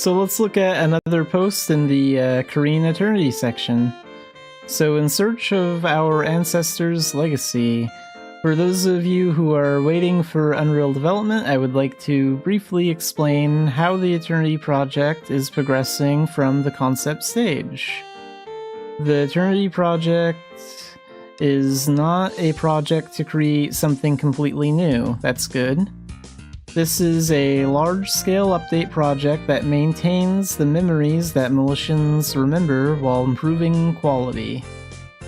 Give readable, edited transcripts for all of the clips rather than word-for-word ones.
So let's look at another post in the Korean Eternity section. So in search of our ancestors' legacy, for those of you who are waiting for Unreal development, I would like to briefly explain how the Eternity project is progressing from the concept stage. The Eternity project is not a project to create something completely new. That's good. This is a large-scale update project that maintains the memories that Militians remember while improving quality.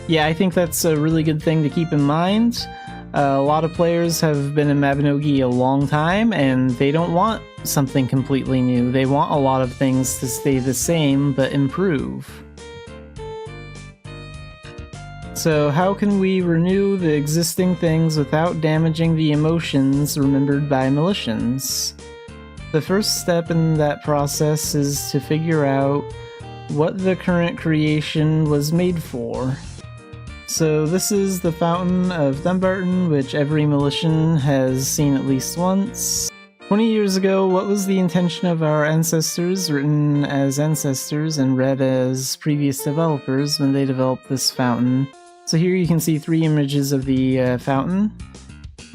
Yeah, I think that's a really good thing to keep in mind. A lot of players have been in Mabinogi a long time, and they don't want something completely new. They want a lot of things to stay the same, but improve. So how can we renew the existing things without damaging the emotions remembered by Militians? The first step in that process is to figure out what the current creation was made for. So this is the Fountain of Dumbarton, which every Militian has seen at least once. 20 years ago, what was the intention of our ancestors, written as ancestors and read as previous developers when they developed this fountain? So here you can see 3 images of the fountain.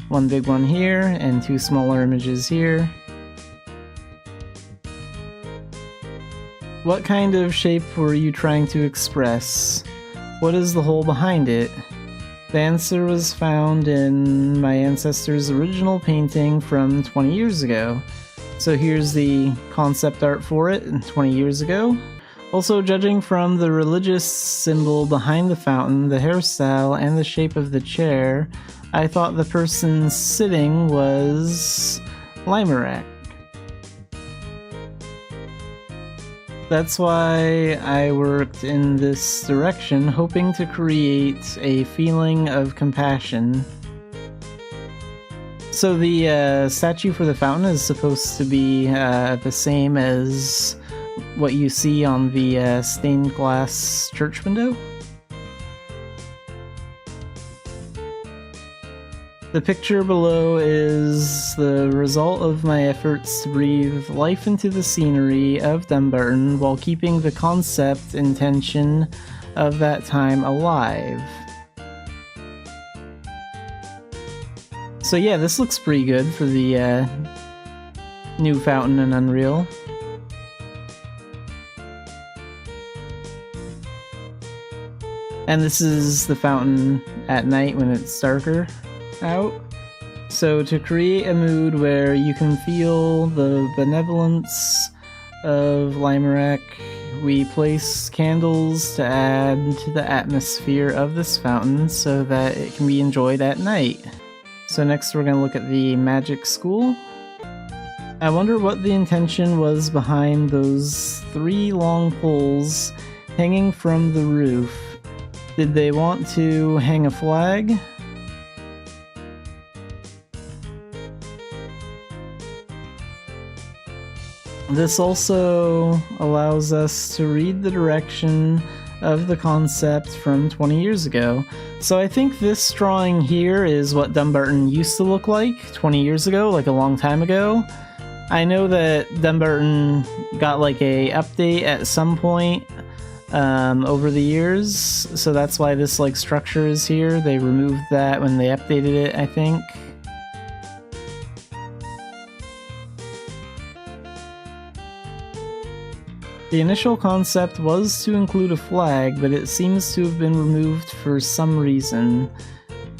One big one here, and 2 smaller images here. What kind of shape were you trying to express? What is the whole behind it? The answer was found in my ancestor's original painting from 20 years ago. So here's the concept art for it 20 years ago. Also, judging from the religious symbol behind the fountain, the hairstyle, and the shape of the chair, I thought the person sitting was Limerak. That's why I worked in this direction, hoping to create a feeling of compassion. So the statue for the fountain is supposed to be the same as what you see on the stained glass church window. The picture below is the result of my efforts to breathe life into the scenery of Dumbarton while keeping the concept intention of that time alive. So yeah, this looks pretty good for the new fountain in Unreal. And this is the fountain at night when it's darker out. So to create a mood where you can feel the benevolence of Limerak, we place candles to add to the atmosphere of this fountain so that it can be enjoyed at night. So next we're going to look at the magic school. I wonder what the intention was behind those 3 long poles hanging from the roof. Did they want to hang a flag? This also allows us to read the direction of the concept from 20 years ago. So I think this drawing here is what Dumbarton used to look like 20 years ago, like a long time ago. I know that Dumbarton got like a update at some point over the years, so that's why this like structure is here. They removed that when they updated it, I think. The initial concept was to include a flag, but it seems to have been removed for some reason.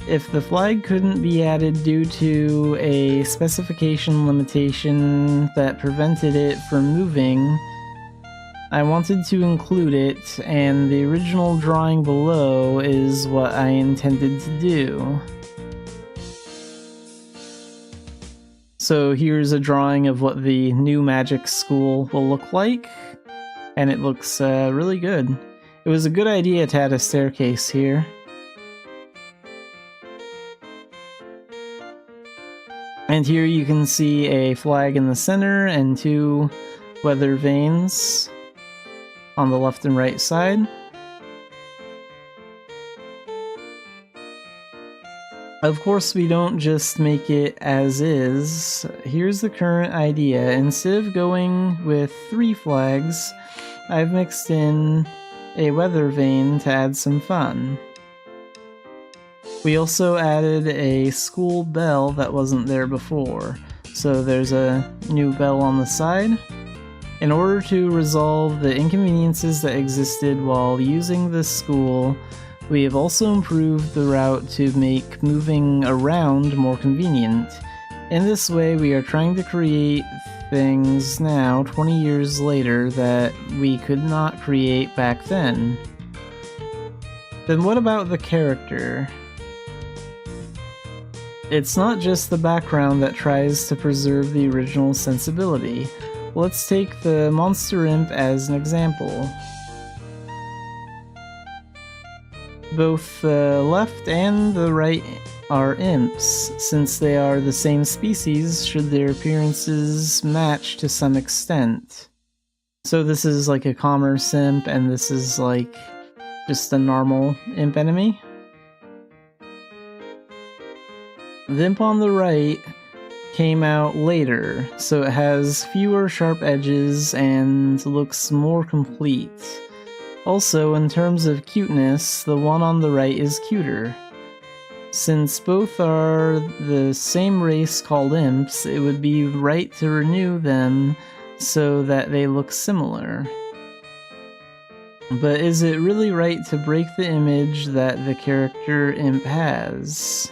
If the flag couldn't be added due to a specification limitation that prevented it from moving, I wanted to include it, and the original drawing below is what I intended to do. So here's a drawing of what the new magic school will look like, and it looks really good. It was a good idea to add a staircase here. And here you can see a flag in the center and 2 weather vanes on the left and right side. Of course, we don't just make it as is. Here's the current idea. Instead of going with 3 flags, I've mixed in a weather vane to add some fun. We also added a school bell that wasn't there before, so there's a new bell on the side. In order to resolve the inconveniences that existed while using this school, we have also improved the route to make moving around more convenient. In this way, we are trying to create things now, 20 years later, that we could not create back then. Then what about the character? It's not just the background that tries to preserve the original sensibility. Let's take the monster imp as an example. Both the left and the right are imps. Since they are the same species, should their appearances match to some extent. So this is like a commerce imp, and this is like just a normal imp enemy. The imp on the right came out later, so it has fewer sharp edges and looks more complete. Also, in terms of cuteness, the one on the right is cuter. Since both are the same race called imps, it would be right to renew them so that they look similar. But is it really right to break the image that the character imp has?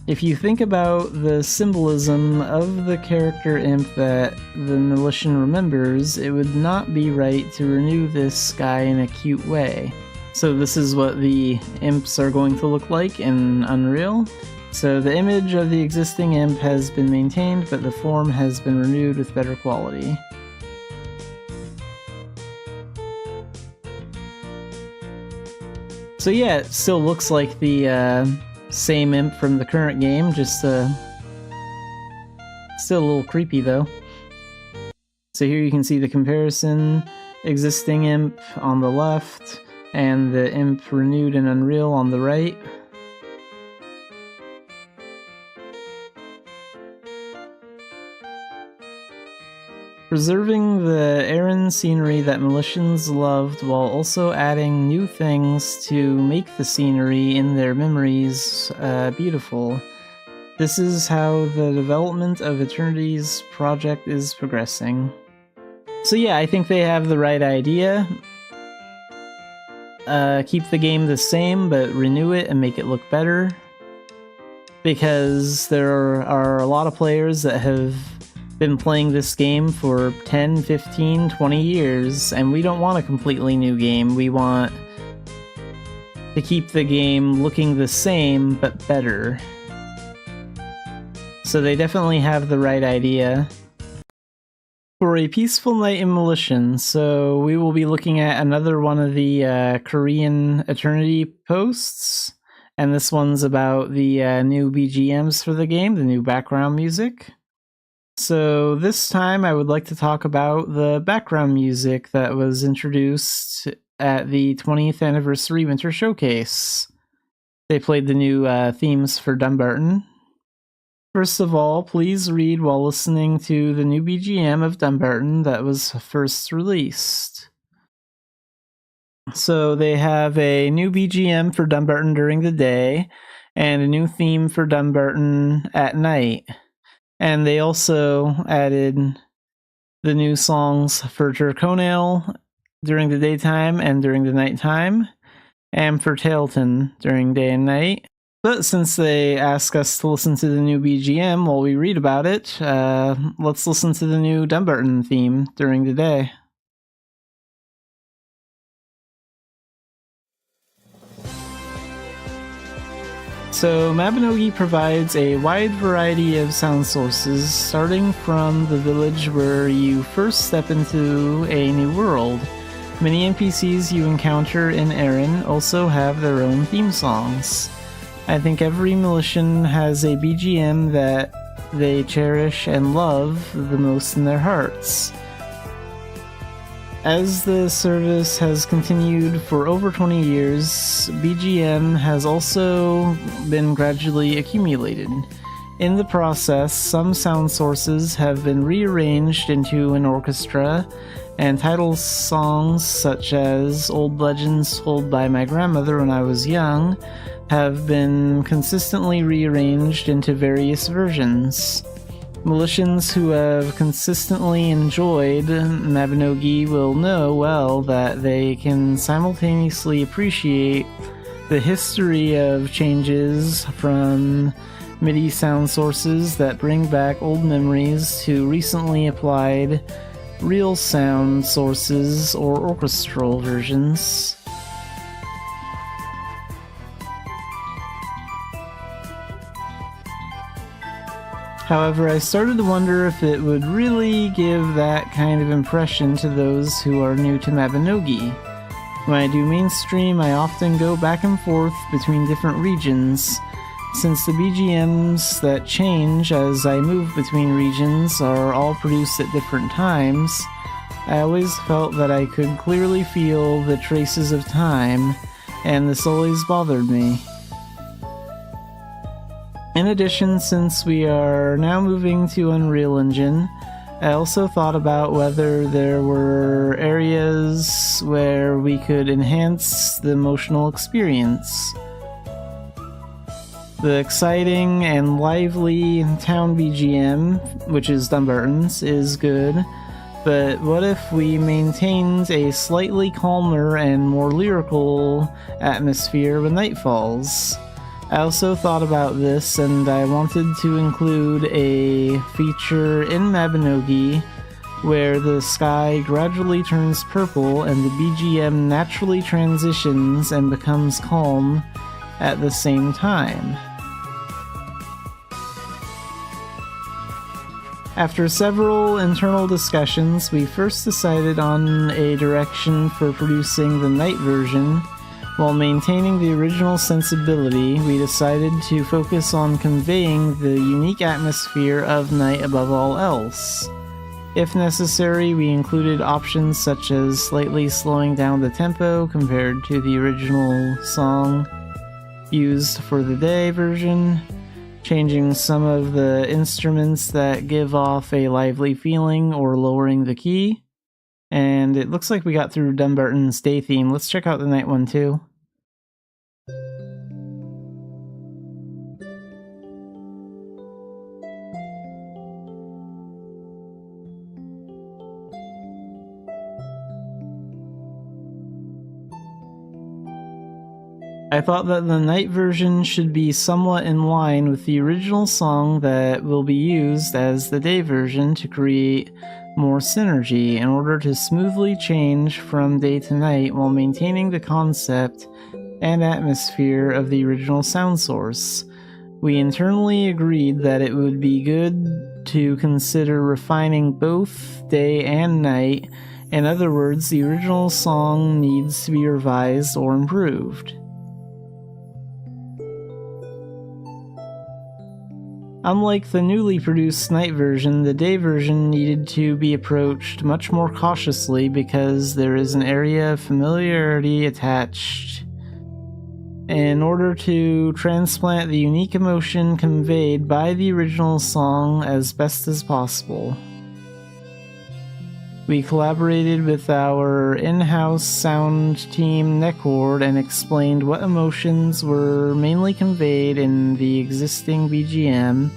If you think about the symbolism of the character imp that the Militian remembers, it would not be right to renew this guy in a cute way. So this is what the imps are going to look like in Unreal. So the image of the existing imp has been maintained, but the form has been renewed with better quality. So yeah, it still looks like the same imp from the current game, just still a little creepy though. So here you can see the comparison, existing imp on the left, and the imp renewed in Unreal on the right. Preserving the Aran scenery that Militians loved while also adding new things to make the scenery in their memories beautiful. This is how the development of Eternity's project is progressing. So yeah, I think they have the right idea. Keep the game the same, but renew it and make it look better. Because there are a lot of players that have been playing this game for 10, 15, 20 years, and we don't want a completely new game. We want to keep the game looking the same, but better. So they definitely have the right idea. For a peaceful night in Militian, so we will be looking at another one of the Korean Eternity posts, and this one's about the new BGMs for the game, the new background music. So this time I would like to talk about the background music that was introduced at the 20th anniversary Winter Showcase. They played the new themes for Dumbarton. First of all, please read while listening to the new BGM of Dumbarton that was first released. So they have a new BGM for Dumbarton during the day, and a new theme for Dumbarton at night. And they also added the new songs for Turconale during the daytime and during the nighttime, and for Tailton during day and night. But since they ask us to listen to the new BGM while we read about it, let's listen to the new Dumbarton theme during the day. So Mabinogi provides a wide variety of sound sources, starting from the village where you first step into a new world. Many NPCs you encounter in Aran also have their own theme songs. I think every Militian has a BGM that they cherish and love the most in their hearts. As the service has continued for over 20 years, BGM has also been gradually accumulated. In the process, some sound sources have been rearranged into an orchestra, and title songs such as Old Legends Told by My Grandmother When I Was Young have been consistently rearranged into various versions. Militians who have consistently enjoyed Mabinogi will know well that they can simultaneously appreciate the history of changes from MIDI sound sources that bring back old memories to recently applied real sound sources or orchestral versions. However, I started to wonder if it would really give that kind of impression to those who are new to Mabinogi. When I do mainstream, I often go back and forth between different regions. Since the BGMs that change as I move between regions are all produced at different times, I always felt that I could clearly feel the traces of time, and this always bothered me. In addition, since we are now moving to Unreal Engine, I also thought about whether there were areas where we could enhance the emotional experience. The exciting and lively town BGM, which is Dumbarton's, is good, but what if we maintained a slightly calmer and more lyrical atmosphere when night falls? I also thought about this, and I wanted to include a feature in Mabinogi where the sky gradually turns purple and the BGM naturally transitions and becomes calm at the same time. After several internal discussions, we first decided on a direction for producing the night version. While maintaining the original sensibility, we decided to focus on conveying the unique atmosphere of night above all else. If necessary, we included options such as slightly slowing down the tempo compared to the original song used for the day version, changing some of the instruments that give off a lively feeling or lowering the key. And it looks like we got through Dumbarton's day theme. Let's check out the night one too. I thought that the night version should be somewhat in line with the original song that will be used as the day version to create more synergy in order to smoothly change from day to night while maintaining the concept and atmosphere of the original sound source. We internally agreed that it would be good to consider refining both day and night. In other words, the original song needs to be revised or improved. Unlike the newly produced night version, the day version needed to be approached much more cautiously because there is an area of familiarity attached. In order to transplant the unique emotion conveyed by the original song as best as possible, we collaborated with our in-house sound team Neckward and explained what emotions were mainly conveyed in the existing BGM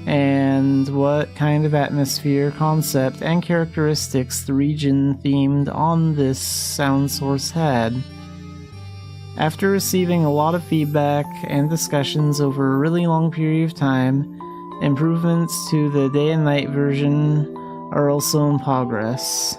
and what kind of atmosphere, concept, and characteristics the region themed on this sound source had. After receiving a lot of feedback and discussions over a really long period of time, improvements to the day and night version are also in progress.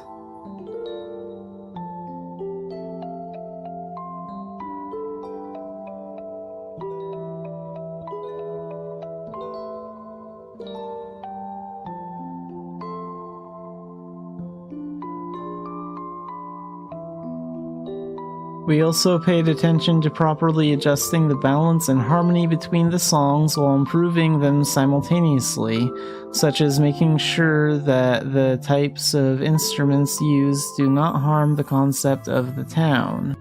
We also paid attention to properly adjusting the balance and harmony between the songs while improving them simultaneously, such as making sure that the types of instruments used do not harm the concept of the town.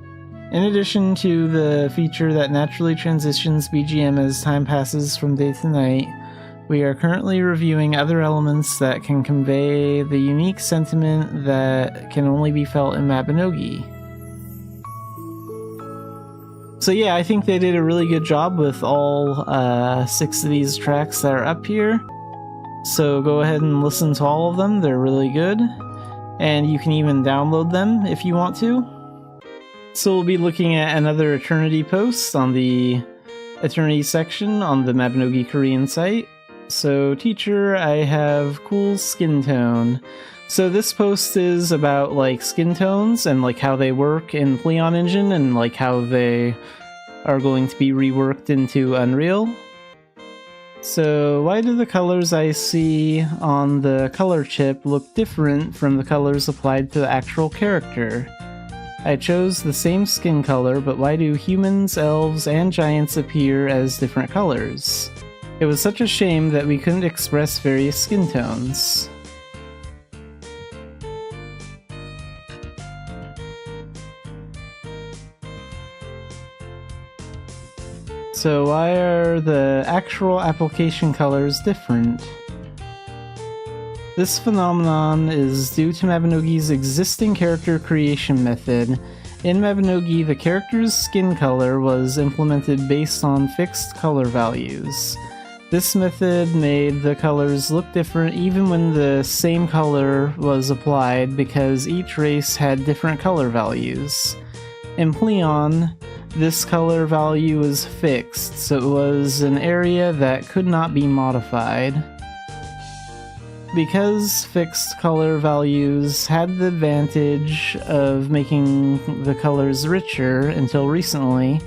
In addition to the feature that naturally transitions BGM as time passes from day to night, we are currently reviewing other elements that can convey the unique sentiment that can only be felt in Mabinogi. So yeah, I think they did a really good job with all 6 of these tracks that are up here. So go ahead and listen to all of them, they're really good. And you can even download them if you want to. So we'll be looking at another Eternity post on the Eternity section on the Mabinogi Korean site. So teacher, I have cool skin tone. So this post is about like skin tones and like how they work in Pleon Engine and like how they are going to be reworked into Unreal. So why do the colors I see on the color chip look different from the colors applied to the actual character? I chose the same skin color, but why do humans, elves, and giants appear as different colors? It was such a shame that we couldn't express various skin tones. So why are the actual application colors different? This phenomenon is due to Mabinogi's existing character creation method. In Mabinogi, the character's skin color was implemented based on fixed color values. This method made the colors look different even when the same color was applied because each race had different color values. In Pleon, this color value was fixed, so it was an area that could not be modified. Because fixed color values had the advantage of making the colors richer until recently,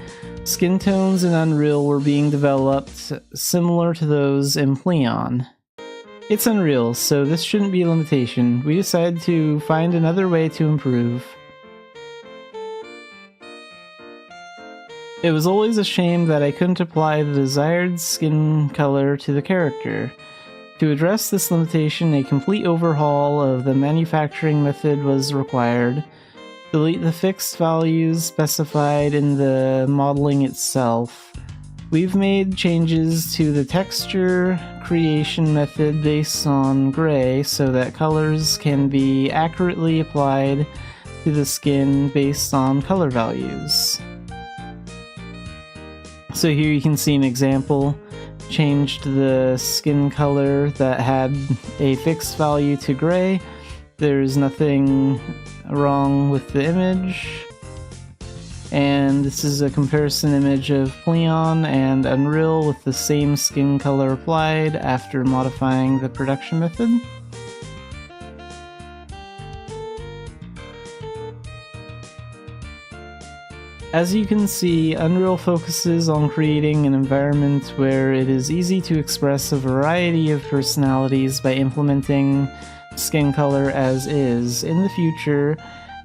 skin tones in Unreal were being developed similar to those in Pleon. It's Unreal, so this shouldn't be a limitation. We decided to find another way to improve. It was always a shame that I couldn't apply the desired skin color to the character. To address this limitation, a complete overhaul of the manufacturing method was required. Delete the fixed values specified in the modeling itself. We've made changes to the texture creation method based on gray so that colors can be accurately applied to the skin based on color values. So here you can see an example. Changed the skin color that had a fixed value to gray. There's nothing wrong with the image. And this is a comparison image of Pleon and Unreal with the same skin color applied after modifying the production method. As you can see, Unreal focuses on creating an environment where it is easy to express a variety of personalities by implementing skin color as is. In the future,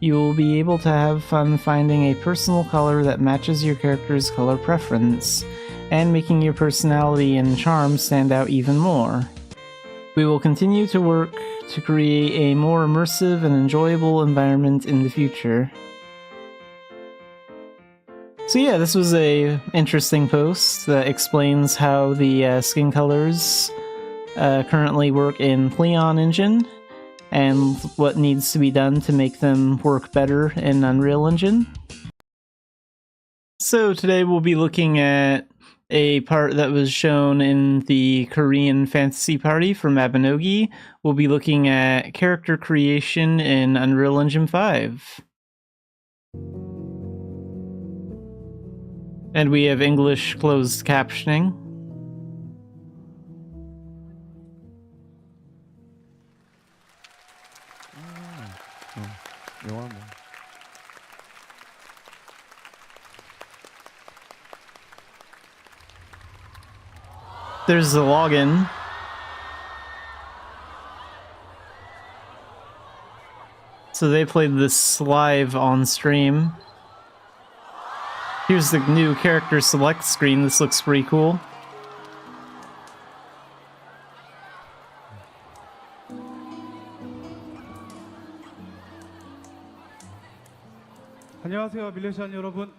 you will be able to have fun finding a personal color that matches your character's color preference, and making your personality and charm stand out even more. We will continue to work to create a more immersive and enjoyable environment in the future. So yeah, this was a interesting post that explains how the skin colors currently work in Pleon Engine, and what needs to be done to make them work better in Unreal Engine. So today we'll be looking at a part that was shown in the Korean Fantasy Party for Mabinogi. We'll be looking at character creation in Unreal Engine 5. And we have English closed captioning. There's the login. So they played this live on stream. Here's the new character select screen. This looks pretty cool. 안녕하세요, 밀레시안 여러분.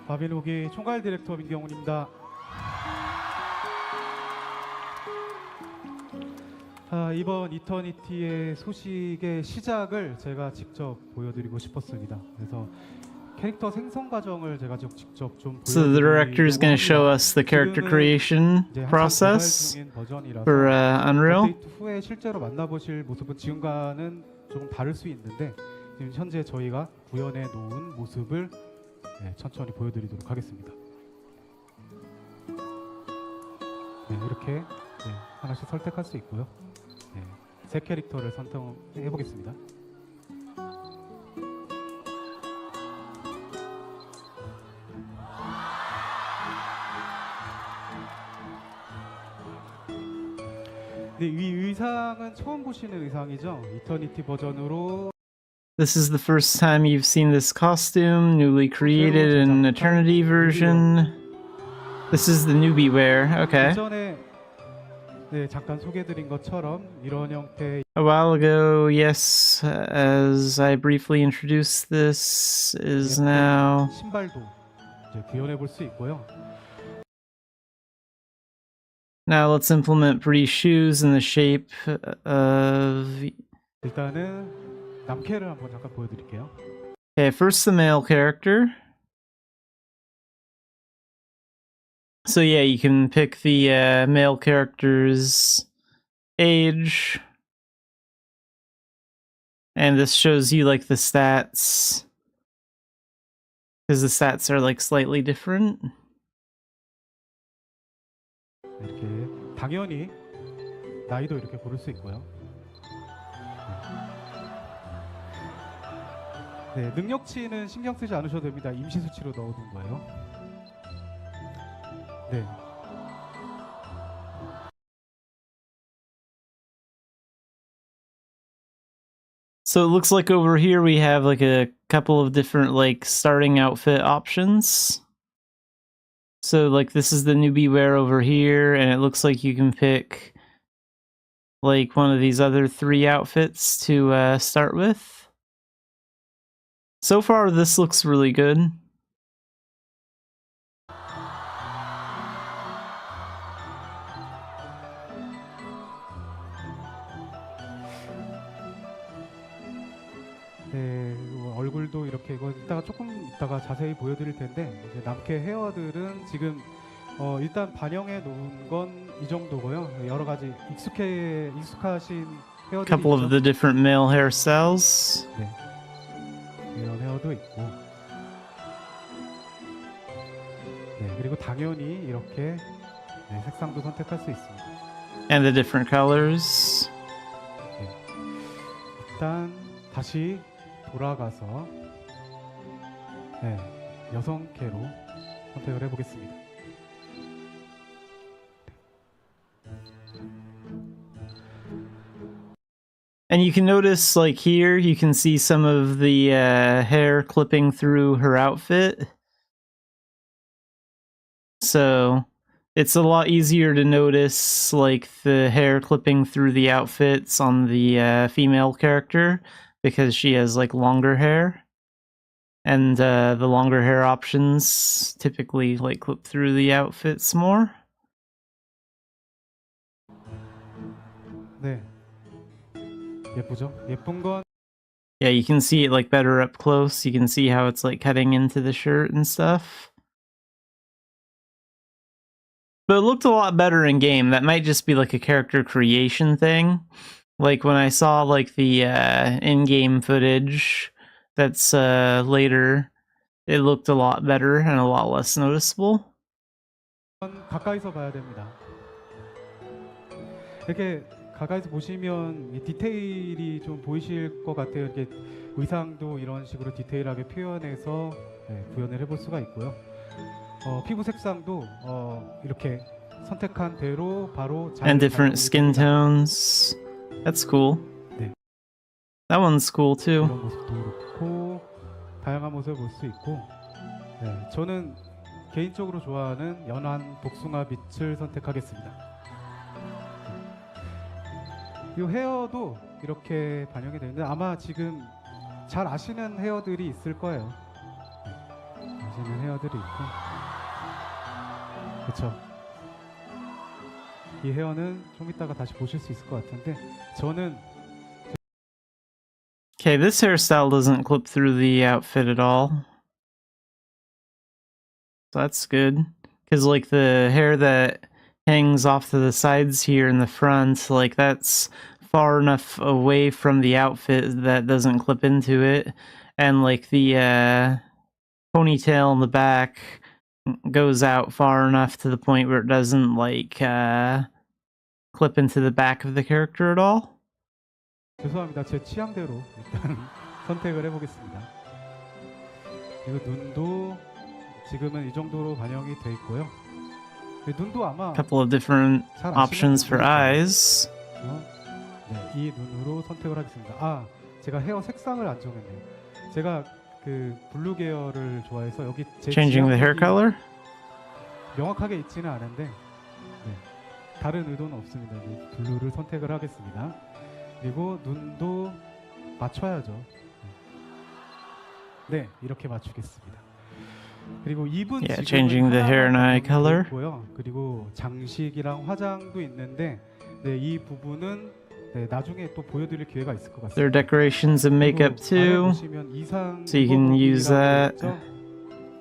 마비노기 총괄 디렉터 민경훈입니다. 이번 이터니티의 소식의 시작을 제가 직접 보여드리고 싶었습니다. 그래서 캐릭터 생성 과정을 제가 직접 좀 So the director is going to show us the character creation process for Unreal. 업데이트 후에 실제로 만나보실 모습은 지금과는 조금 다를 수 있는데 지금 현재 저희가 구현해 놓은 모습을 천천히 보여드리도록 하겠습니다. 이렇게 하나씩 선택할 수 있고요. 세 캐릭터를 선택해 보겠습니다. 이 의상은 처음 보시는 의상이죠. 이터니티 버전으로. This is the first time you've seen this costume, newly created in Eternity version. This is the newbie wear. Okay. 전에 잠깐 소개해드린 것처럼 이런 형태. A while ago, yes, as I briefly introduced, this is now. 신발도 이제 구현해 볼 수 있고요. Now let's implement pretty shoes in the shape of. 일단은 남캐를 한번 잠깐 보여드릴게요. Okay, first the male character. So yeah, you can pick the male character's age. And this shows you like the stats. Because the stats are like slightly different. 이렇게 당연히 나이도 이렇게 고를 수 있고요. 능력치는 신경 쓰지 않으셔도 됩니다. 임시 수치로 넣어둔 거예요. So it looks like over here we have like a couple of different like starting outfit options. So like this is the newbie wear over here, and it looks like you can pick like one of these other 3 outfits to start with. So far this looks really good. 얼굴도 이렇게 이거 이따가 조금 이따가 자세히 보여드릴 텐데 이제 남캐 헤어들은 지금 일단 반영해 놓은 건 이 정도고요. 여러 가지 익숙하신 헤어들이 Couple 있죠. of the different male hairstyles. 이런 헤어도 있고, 그리고 당연히 이렇게 색상도 선택할 수 있습니다. And the different colors. 일단 다시 돌아가서 여성캐로 선택을 해보겠습니다. And you can notice, like here, you can see some of the hair clipping through her outfit. So it's a lot easier to notice, like, the hair clipping through the outfits on the female character, because she has, like, longer hair. And the longer hair options typically, like, clip through the outfits more. 예쁘죠? 예쁜 건 Yeah, you can see it like better up close. You can see how it's like cutting into the shirt and stuff. But it looked a lot better in game. That might just be like a character creation thing. Like when I saw like the in-game footage that's later, it looked a lot better and a lot less noticeable. 가까이서 봐야 됩니다. 이렇게 가까이서 보시면 이 디테일이 좀 보이실 것 같아요. 이렇게 의상도 이런 식으로 디테일하게 표현해서 구현을 해볼 수가 있고요. 피부 색상도 이렇게 선택한 대로 바로 잘 And different skin tones. That's cool. That one's cool too. 이런 모습도 그렇고 다양한 모습을 볼 수 있고, 네, 저는 개인적으로 좋아하는 연한 복숭아 빛을 선택하겠습니다. 이 헤어도 이렇게 반영이 되는데 아마 지금 잘 아시는 헤어들이 있을 거예요. 아시는 헤어들이 있고, 그렇죠. 이 헤어는 좀 이따가 다시 보실 수 있을 것 같은데 저는 Okay, this hairstyle doesn't clip through the outfit at all. So that's good. Because, like, the hair that hangs off to the sides here in the front, like, that's far enough away from the outfit that doesn't clip into it. And, like, the ponytail in the back goes out far enough to the point where it doesn't, like, clip into the back of the character at all. 죄송합니다. 제 취향대로 일단 선택을 해보겠습니다. 그리고 눈도 지금은 이 정도로 반영이 돼 있고요. 눈도 아마 Couple of different options for eyes. 네, 이 눈으로 선택을 하겠습니다. 아, 제가 헤어 색상을 안 정했네요. 제가 그 블루 계열을 좋아해서 여기 제 Changing the hair color? 명확하게 있지는 않은데 네, 다른 의도는 없습니다. 이 블루를 선택을 하겠습니다. 그리고 눈도 맞춰야죠. 네, 이렇게 맞추겠습니다. 그리고 입은 Yeah, 지금은 changing the hair and eye color. 있고요. 그리고 장식이랑 화장도 있는데 네, 이 부분은 네, 나중에 또 보여드릴 기회가 있을 것 같습니다. There are decorations and makeup too, so you can use that.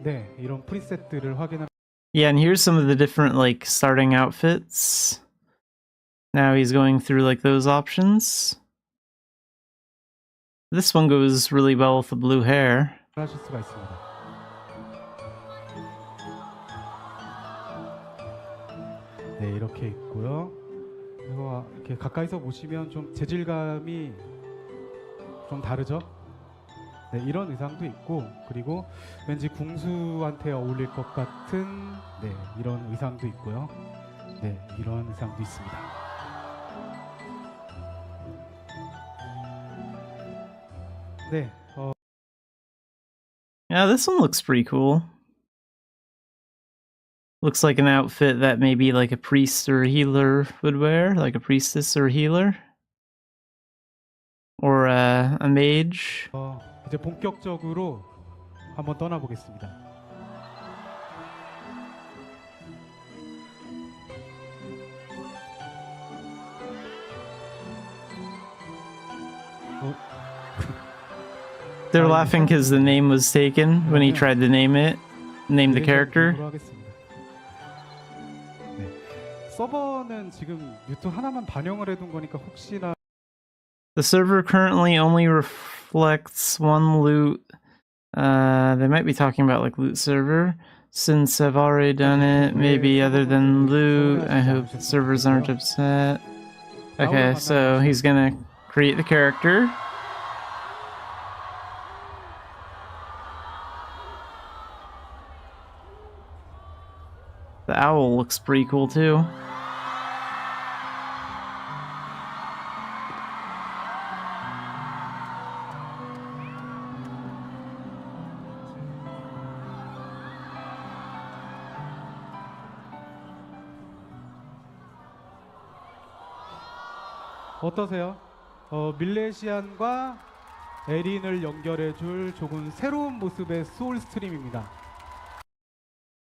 네, 이런 프리셋들을 확인할. Yeah, and here's some of the different, like, starting outfits. Now he's going through, like, those options. This one goes really well with the blue hair. 하실 수가 있습니다. 네, 이렇게 있고요. 그리고 이렇게 가까이서 보시면 좀 재질감이 좀 다르죠? 네, 이런 의상도 있고, 그리고 왠지 궁수한테 어울릴 것 같은 네, 이런 의상도 있고요. 네, 이런 의상도 있습니다. 네, Yeah, this one looks pretty cool. Looks like an outfit that maybe like a priest or a healer would wear, like a priestess or a healer. Or a mage. 이제 본격적으로 한번 떠나보겠습니다. They're laughing because the name was taken when he tried to name the character. 네. 서버는 지금 유튜브 하나만 반영을 해둔 거니까 혹시나 The server currently only reflects one loot. They might be talking about like loot server. Since I've already done it, maybe other than loot, I hope the servers aren't upset. Okay, so he's gonna create the character. The owl looks pretty cool too. 어떠세요? 밀레시안과 에린을 연결해줄 조금 새로운 모습의 소울 스트림입니다.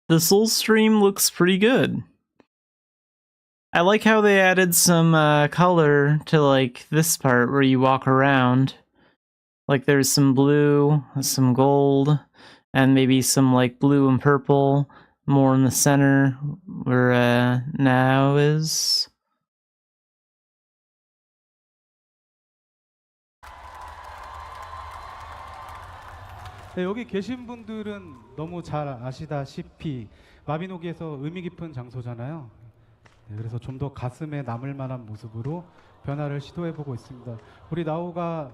The soul stream looks pretty good. I like how they added some color to like this part where you walk around. Like there's some blue, some gold, and maybe some like blue and purple more in the center where now is. 네, 여기 계신 분들은 너무 잘 아시다시피 마비노기에서 의미 깊은 장소잖아요. 네, 그래서 좀 더 가슴에 남을 만한 모습으로 변화를 시도해보고 있습니다. 우리 나오가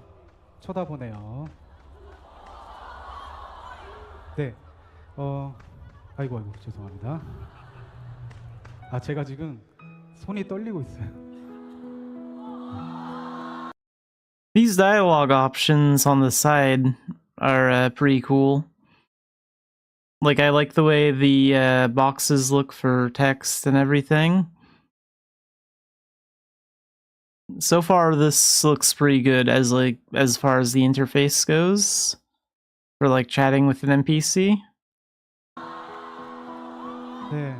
쳐다보네요. 네, 아이고 죄송합니다. 아, 제가 지금 손이 떨리고 있어요. These dialogue options on the side are pretty cool. Like, I like the way the boxes look for text and everything. So far, this looks pretty good as far as the interface goes for like chatting with an NPC. 네,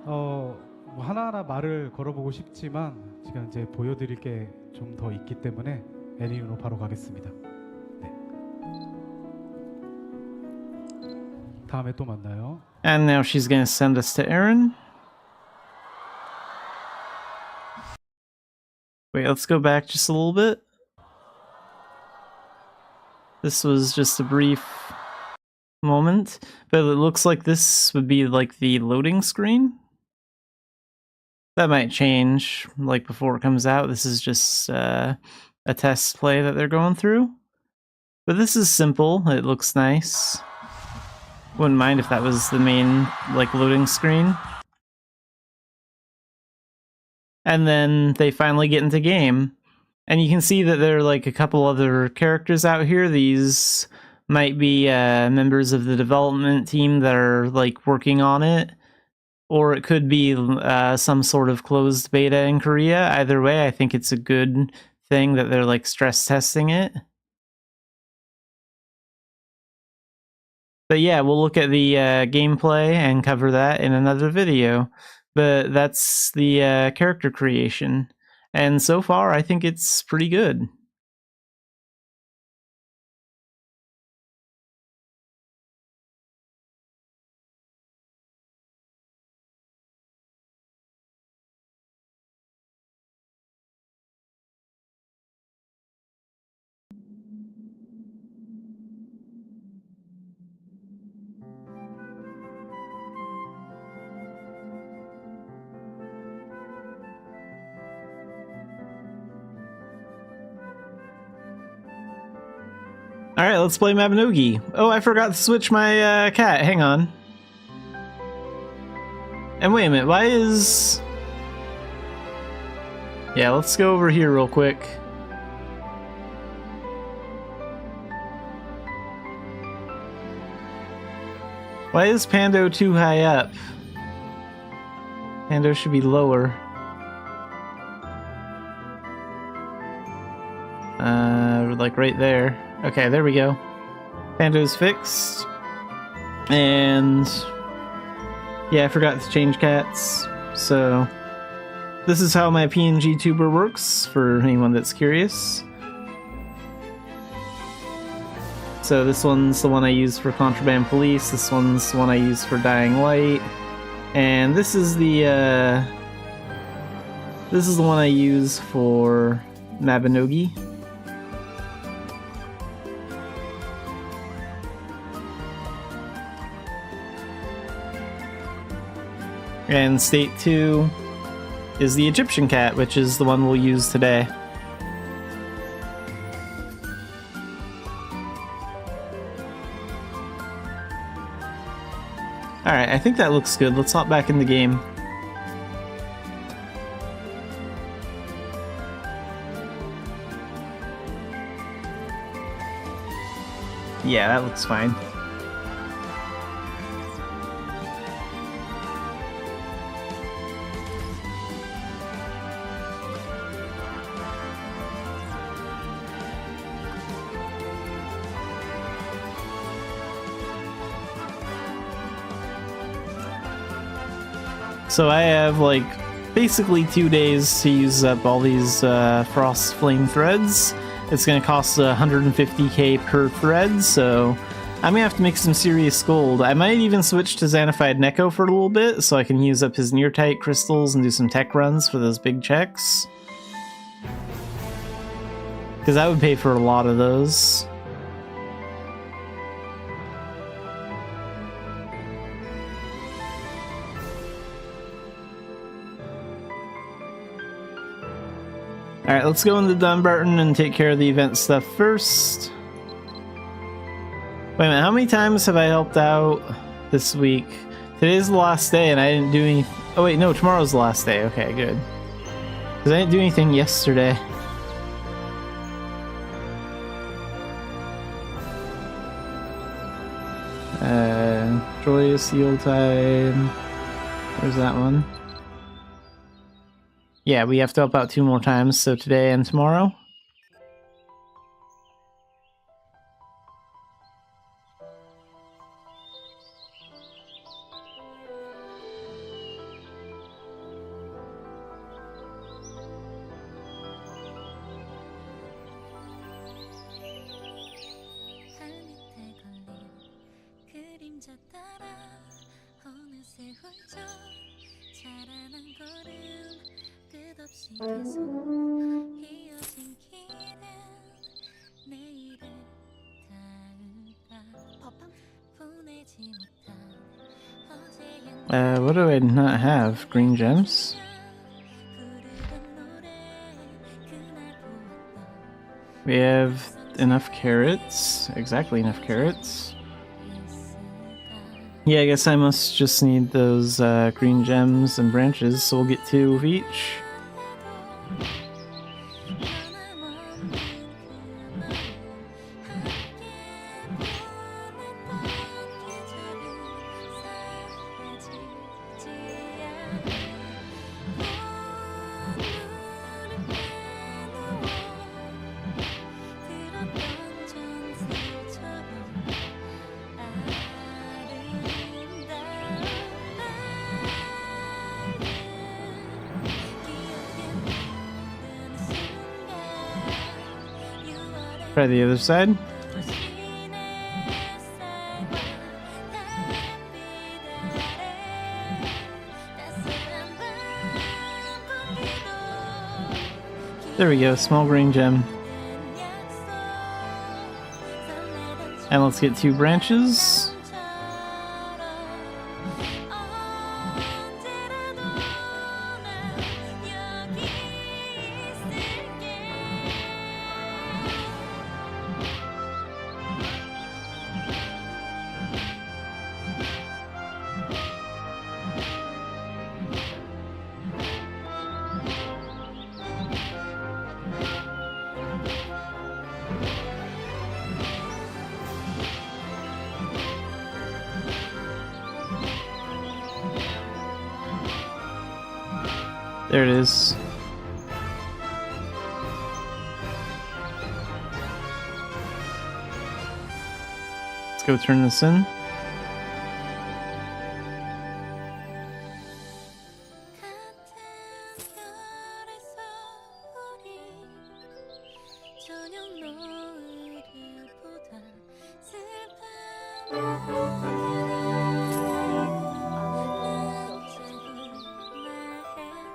뭐 하나하나 말을 걸어보고 싶지만 지금 이제 보여드릴 게 좀 더 있기 때문에 애니로 바로 가겠습니다. 네. 다음에 또 만나요. And now she's gonna send us to Aaron. Wait, let's go back just a little bit. This was just a brief moment, but it looks like this would be like the loading screen. That might change, like before it comes out. This is just a test play that they're going through. But this is simple, it looks nice. Wouldn't mind if that was the main, like, loading screen. And then they finally get into game. And you can see that there are, like, a couple other characters out here. These might be members of the development team that are, like, working on it. Or it could be some sort of closed beta in Korea. Either way, I think it's a good thing that they're, like, stress testing it. But yeah, we'll look at the gameplay and cover that in another video. But that's the character creation. And so far, I think it's pretty good. Alright, let's play Mabinogi. Oh, I forgot to switch my cat. Hang on. And wait a minute, why is... Yeah, let's go over here real quick. Why is Pando too high up? Pando should be lower. Like right there. Okay, there we go. Pando's fixed. And yeah, I forgot to change cats. So this is how my PNG tuber works, for anyone that's curious. So this one's the one I use for Contraband Police, this one's the one I use for Dying Light, and this is the one I use for Mabinogi. And state 2 is the Egyptian cat, which is the one we'll use today. Alright, I think that looks good. Let's hop back in the game. Yeah, that looks fine. So I have, like, basically 2 days to use up all these Frost Flame threads. It's gonna cost 150k per thread, so I'm gonna have to make some serious gold. I might even switch to Xanafiedlion for a little bit, so I can use up his near-tight crystals and do some tech runs for those big checks. Because I would pay for a lot of those. Alright, let's go into Dunbarton and take care of the event stuff first. Wait a minute, how many times have I helped out this week? Today's the last day and I didn't do any... Oh wait, no, tomorrow's the last day. Okay, good. Because I didn't do anything yesterday. Joyous Yuletide. Where's that one? Yeah, we have to help out 2 more times, so today and tomorrow. What do I not have? Green gems? We have enough carrots. Exactly enough carrots. Yeah, I guess I must just need those green gems and branches, so we'll get 2 of each. Try the other side. There we go, small green gem. And let's get 2 branches. There it is. Let's go turn this in.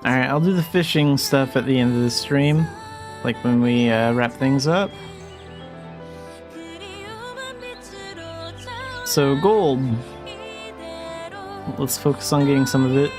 Alright, I'll do the fishing stuff at the end of the stream, like when we wrap things up. So, gold. Let's focus on getting some of it.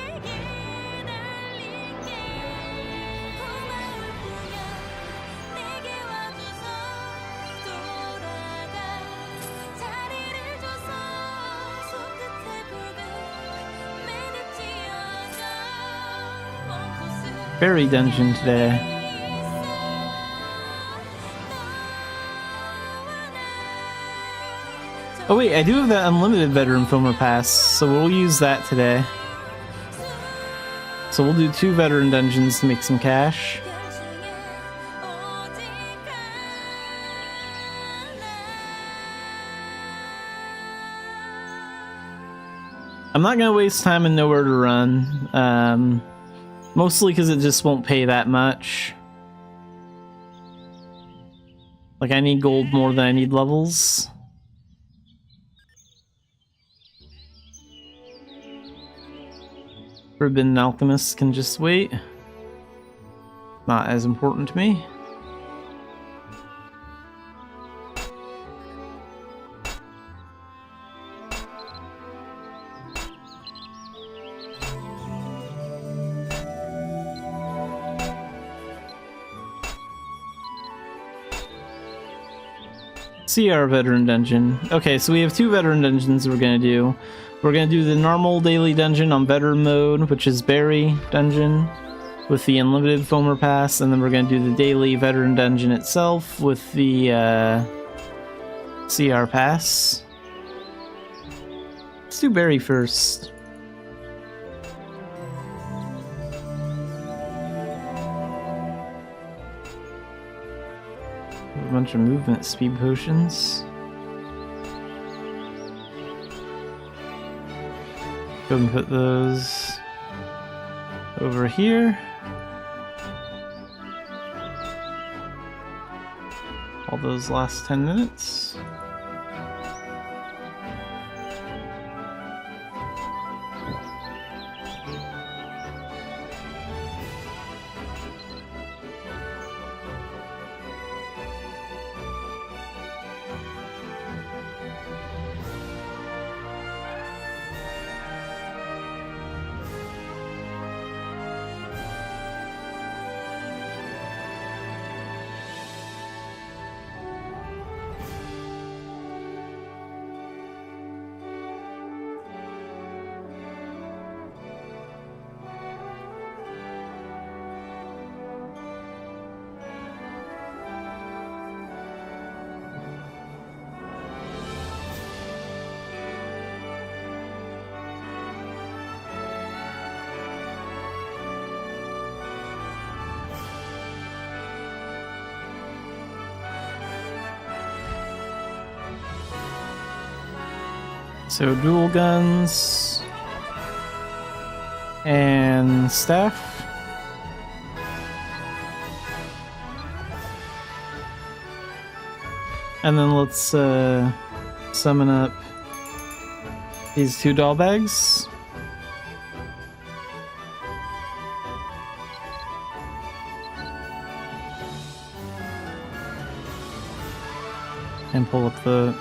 Berry dungeon today. Oh wait, I do have that unlimited veteran Foamer pass, so we'll use that today. So we'll do 2 veteran dungeons to make some cash. I'm not gonna waste time and nowhere to run. Mostly because it just won't pay that much. Like, I need gold more than I need levels. Forbidden Alchemist can just wait. Not as important to me. CR veteran dungeon. Okay, so we have 2 veteran dungeons we're gonna do. We're gonna do the normal daily dungeon on veteran mode, which is Berry dungeon, with the unlimited Foamer pass, and then we're gonna do the daily veteran dungeon itself with the CR pass. Let's do berry first. A bunch of movement speed potions. Go and put those over here. All those last 10 minutes. So dual guns and staff. And then let's summon up these 2 doll bags. And pull up the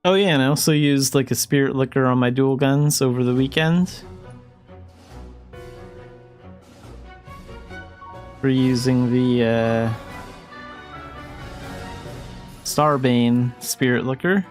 Oh yeah, and I also used like a spirit liquor on my dual guns over the weekend. For using the Starbane spirit liquor.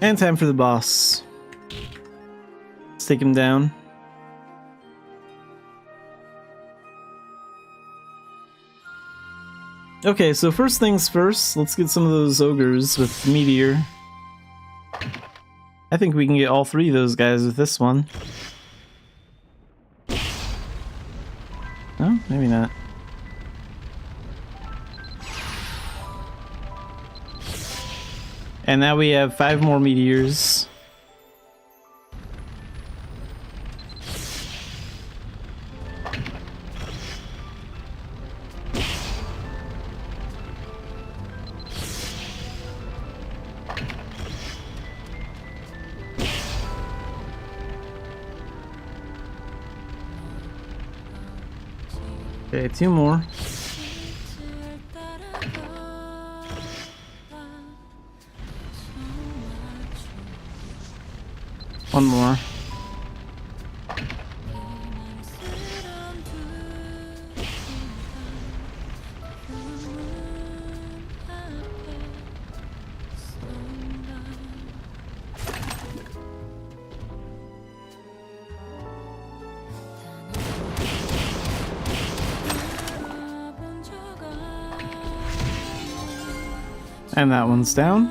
And time for the boss. Let's take him down. Okay, so first things first, let's get some of those ogres with Meteor. I think we can get all three of those guys with this one. No, maybe not. And now we have 5 more meteors. Okay, 2 more. One more. And that one's down.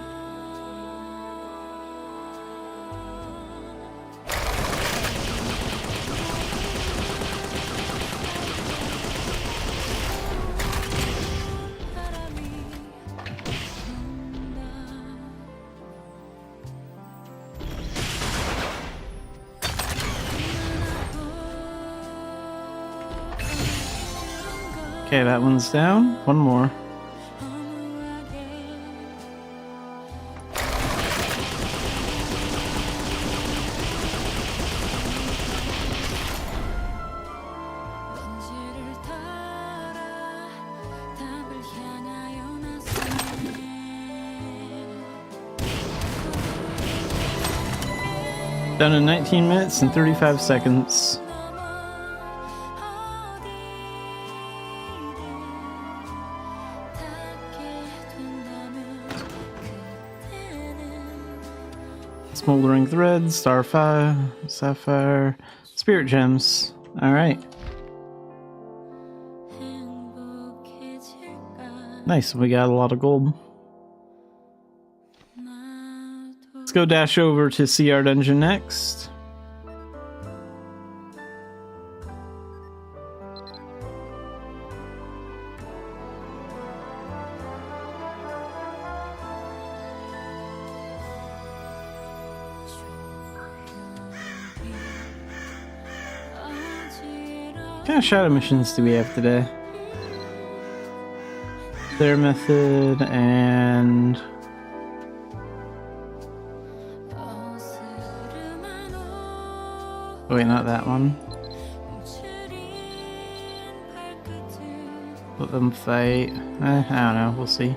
Okay, that one's down. One more. Done in 19 minutes and 35 seconds. Smoldering Thread, Starfire, Sapphire, Spirit Gems. Alright. Nice, we got a lot of gold. Let's go dash over to see our dungeon next. What kind of shadow missions do we have today? Their method and... Oh wait, not that one. Let them fight. I don't know, we'll see.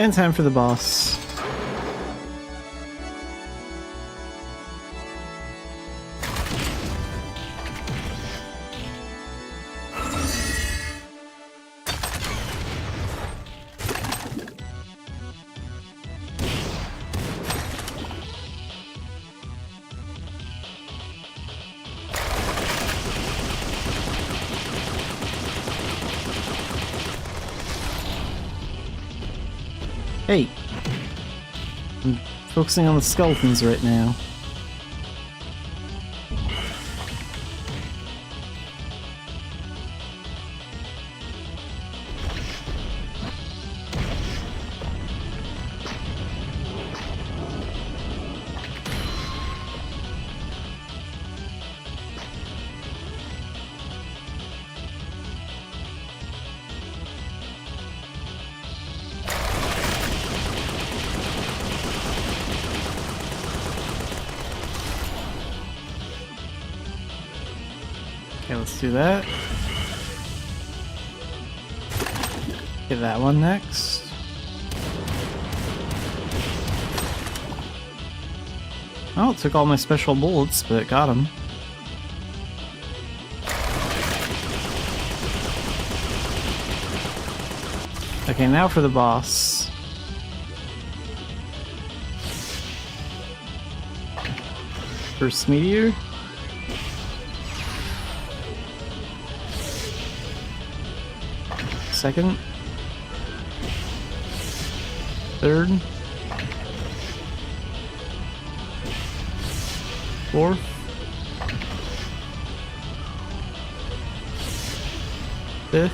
And time for the boss. Hey, I'm focusing on the skeletons right now. Okay, let's do that. Get that one next. Oh, it took all my special bullets, but it got him. Okay, now for the boss. First meteor. Second. Third. Fourth. Fifth.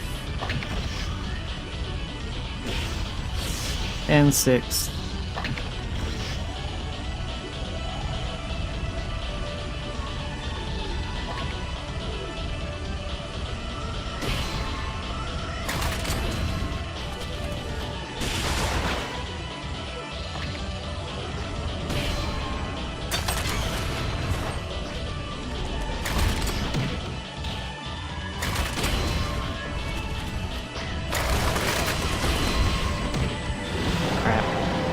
And sixth.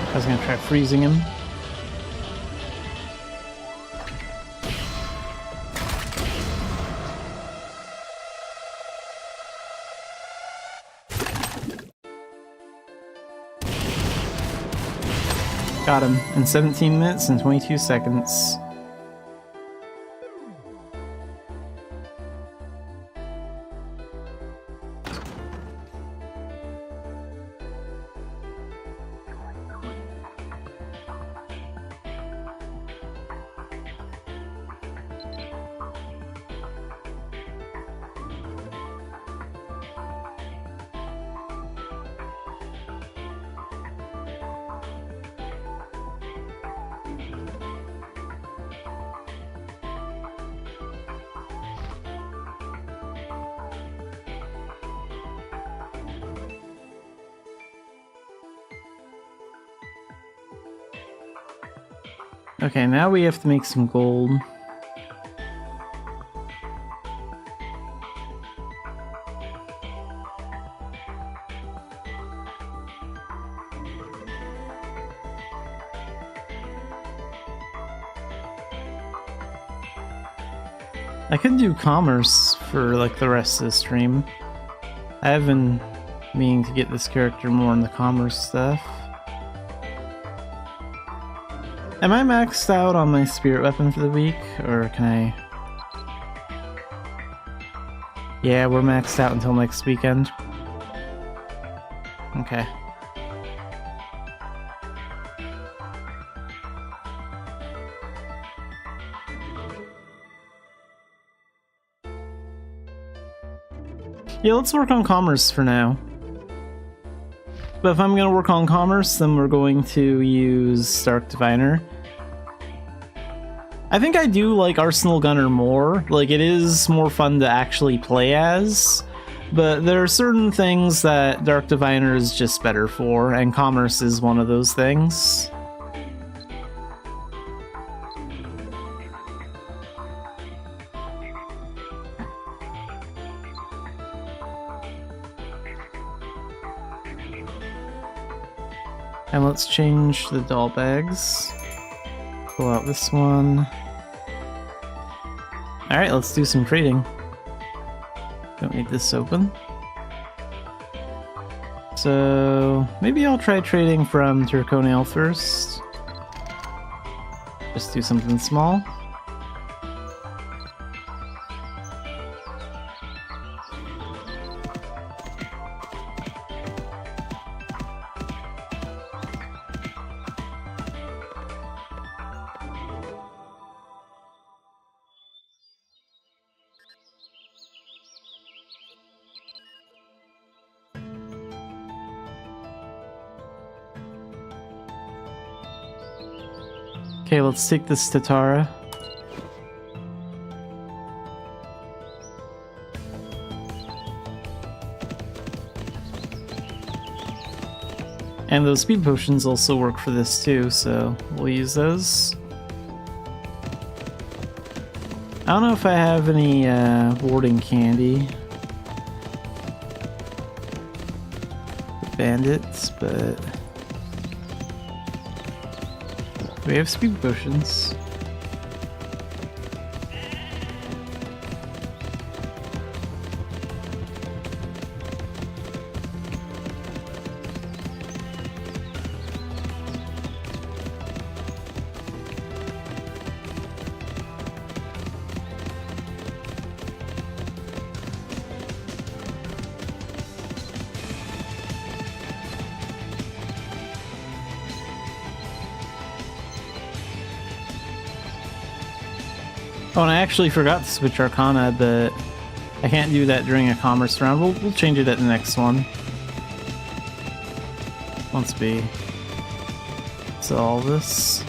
I was gonna try freezing him. Got him in 17 minutes and 22 seconds. Okay, now we have to make some gold. I could do commerce for like the rest of the stream. I have been meaning to get this character more in the commerce stuff. Am I maxed out on my spirit weapon for the week, or can I... Yeah, we're maxed out until next weekend. Okay. Yeah, let's work on commerce for now. But if I'm going to work on commerce, then we're going to use Dark Diviner. I think I do like Arsenal Gunner more. Like, it is more fun to actually play as. But there are certain things that Dark Diviner is just better for, and commerce is one of those things. And let's change the doll bags. Pull out this one. Alright, let's do some trading. Don't need this open. So maybe I'll try trading from Turconiel first. Just do something small. Okay, let's take this to Tara. And those speed potions also work for this too, so we'll use those. I don't know if I have any warding candy. Bandits, but we have speed potions. Oh, and I actually forgot to switch Arcana, but I can't do that during a commerce round. We'll change it at the next one. Once we solve this.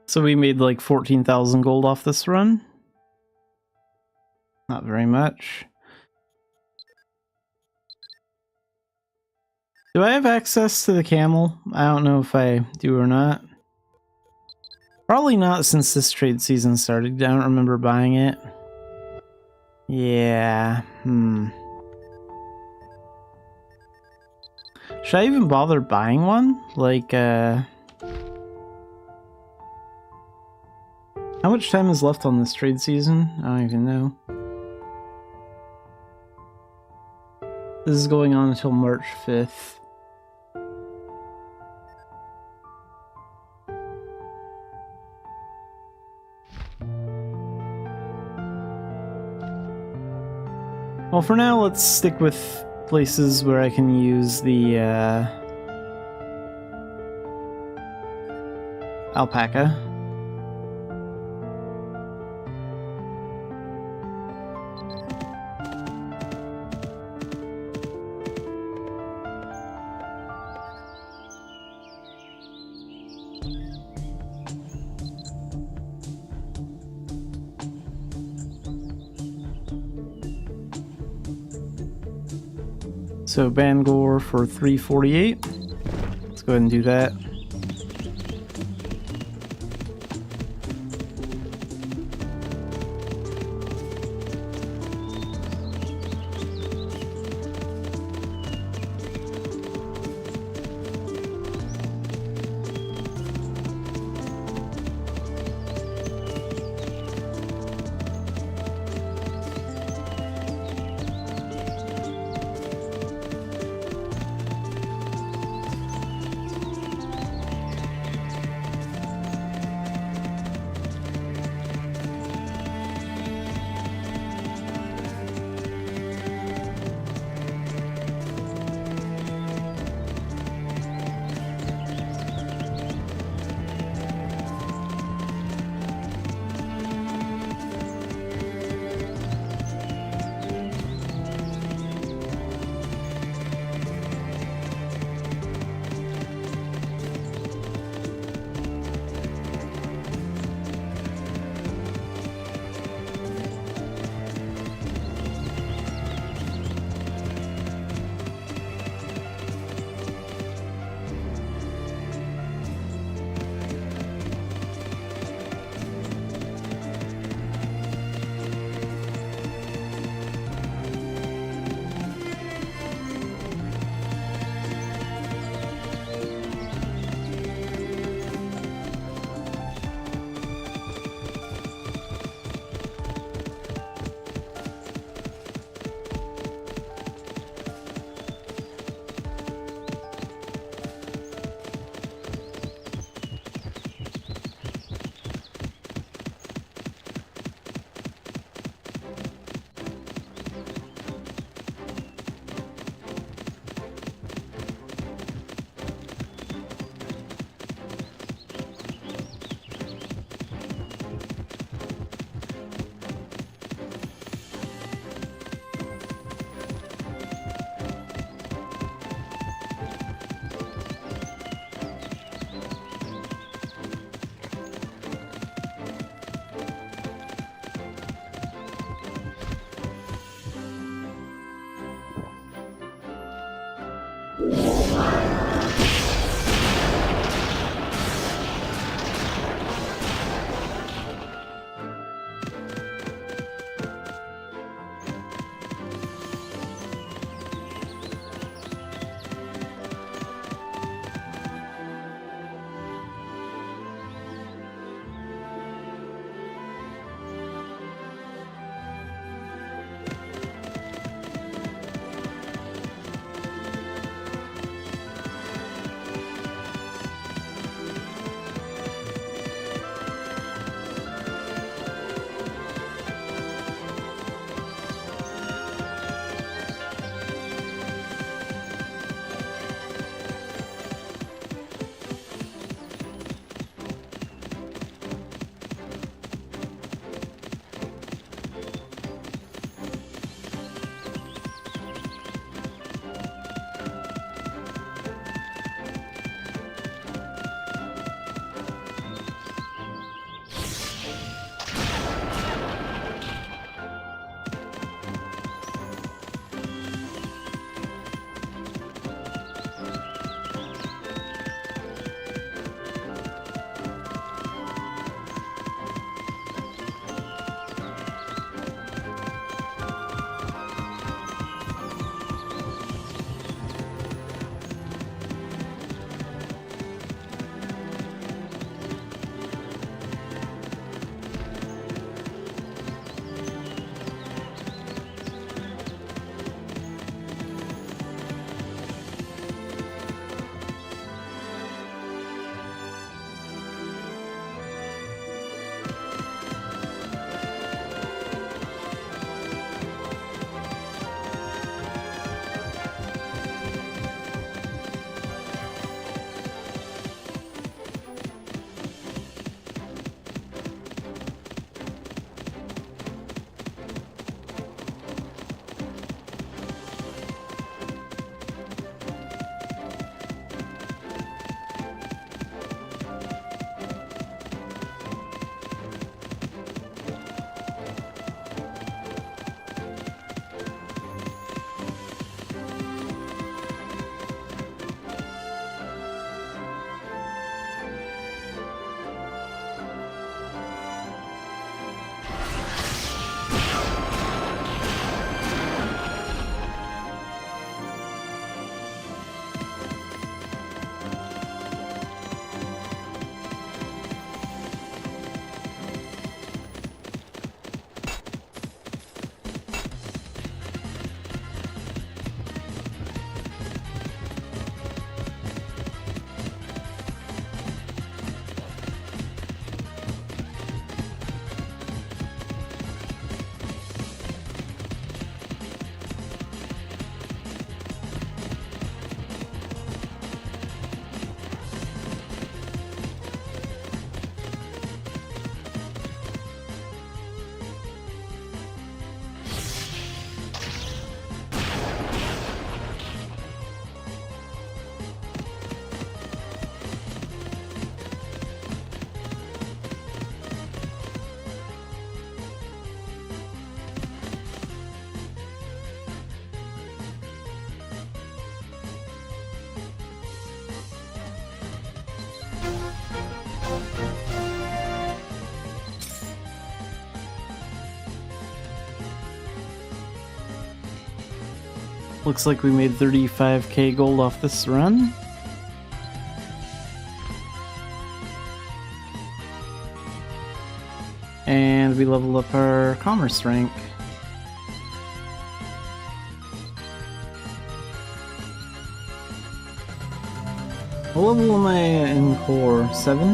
So we made like 14,000 gold off this run. Not very much. Do I have access to the camel? I don't know if I do or not. Probably not since this trade season started. I don't remember buying it. Yeah, Should I even bother buying one? Like, how much time is left on this trade season? I don't even know. This is going on until March 5th. Well, for now, let's stick with places where I can use the alpaca. So Bangor for 348. Let's go ahead and do that. Looks like we made 35k gold off this run. And we leveled up our commerce rank. What level am I in core? 7?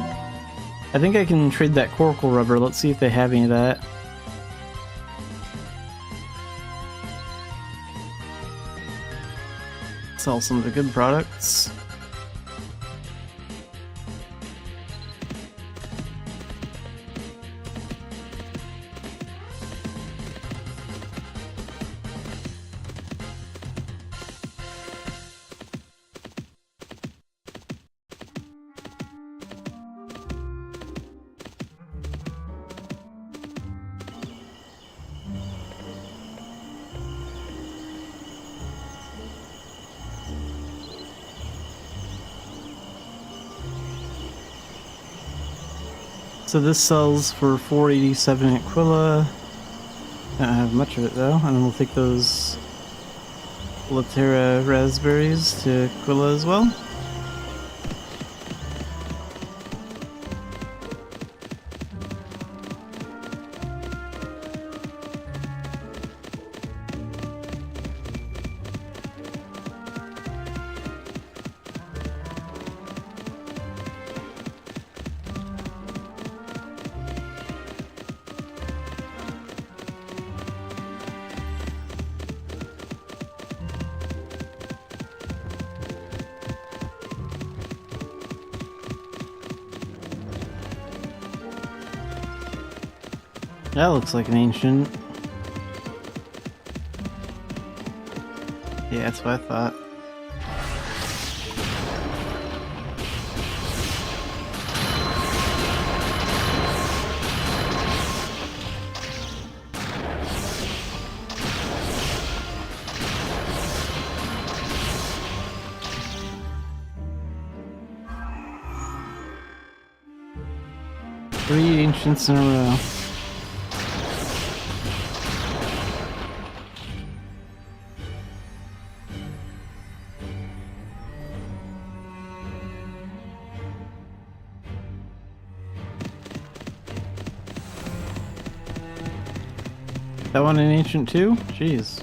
I think I can trade that coracle rubber. Let's see if they have any of that. Sell some of the good products. So this sells for 487 at Quilla. Don't have much of it though, and then we'll take those Latera raspberries to Quilla as well. That looks like an ancient. Yeah, that's what I thought. Three ancients in a row. That one an ancient too? Jeez.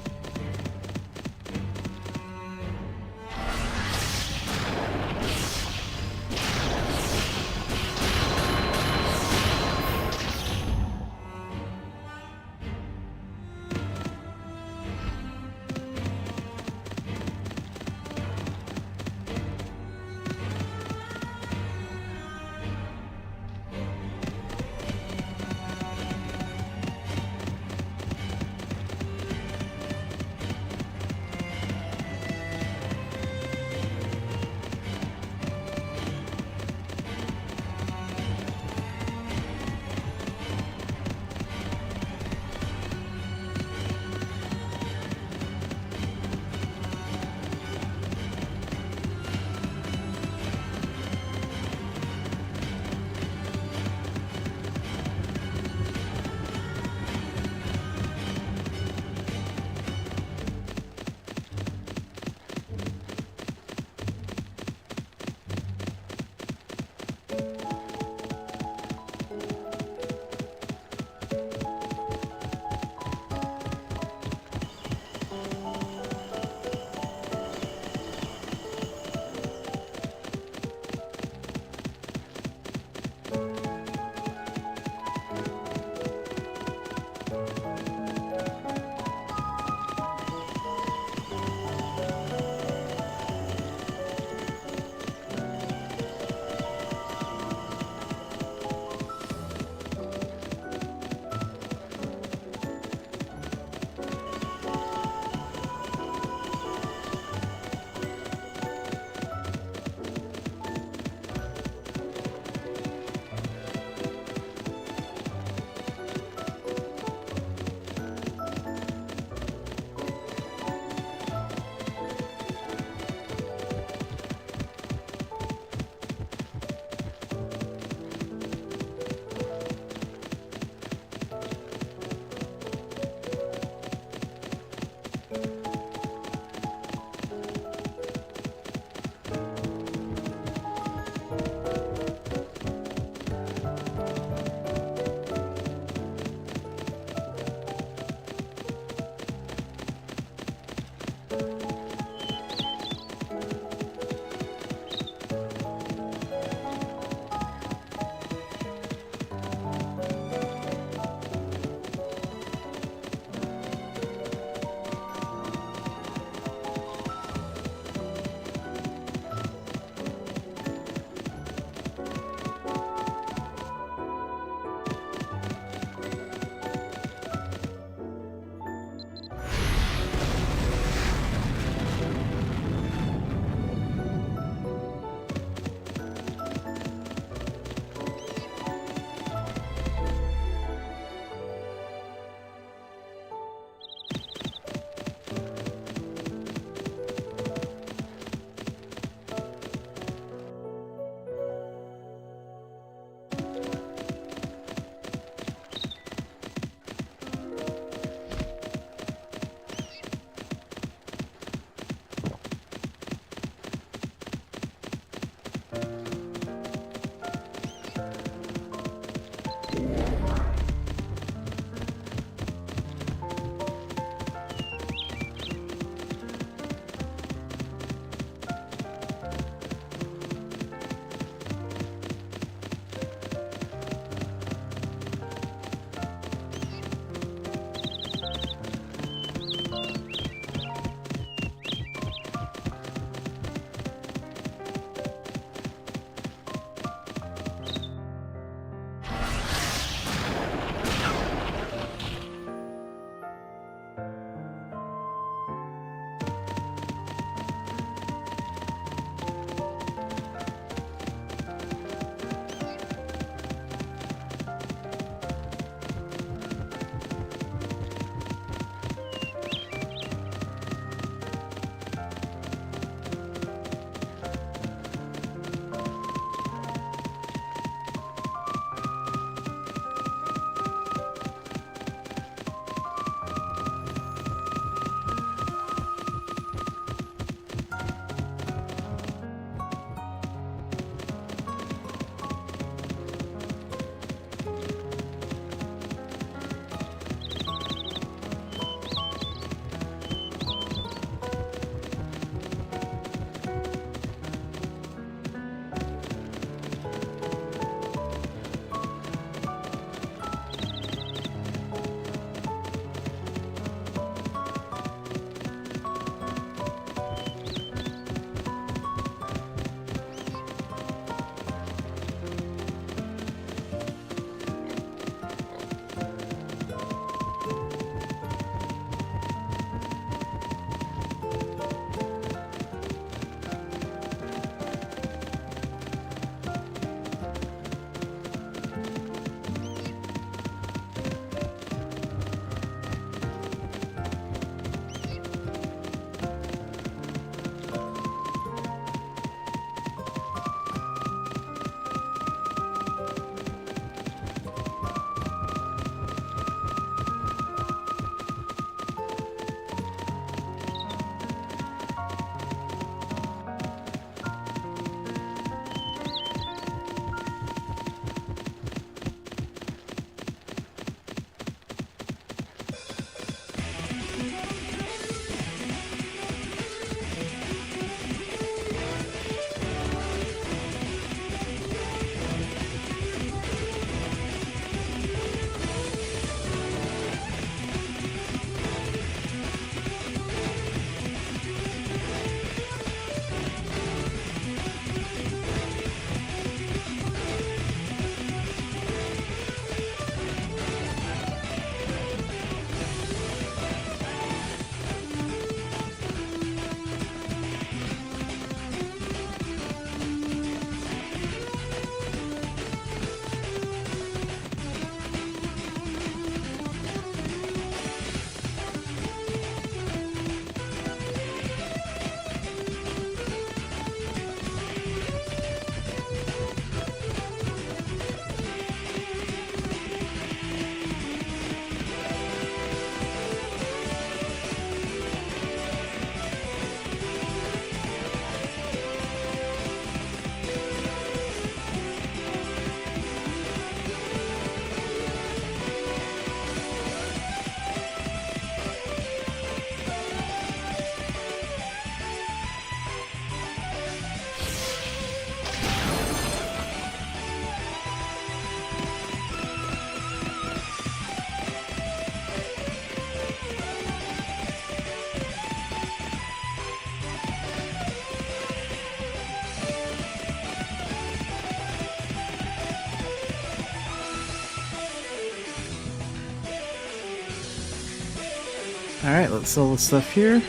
Alright, let's sell the stuff here.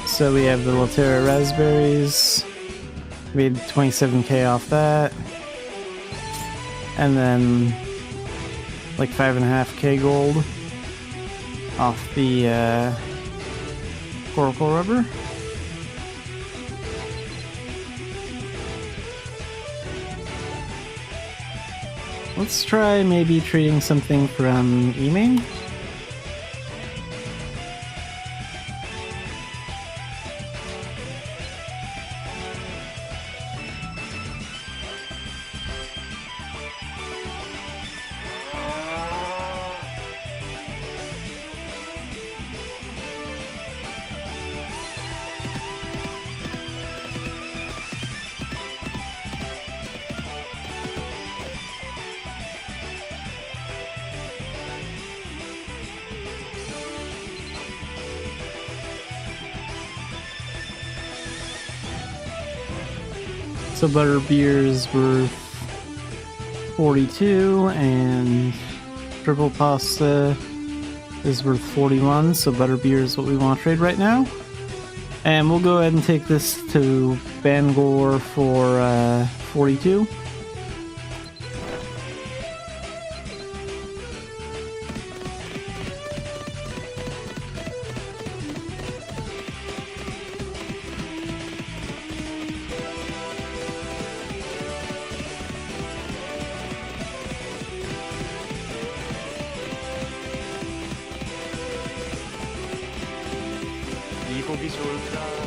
So we have the Latera raspberries. Made 27k off that. And then like 5.5k gold off the coracle rubber. Let's try maybe trading something from Emain. So butterbeer is worth 42 and triple pasta is worth 41, so butterbeer is what we want to trade right now. And we'll go ahead and take this to Bangor for 42. 이 곡이 좋을까?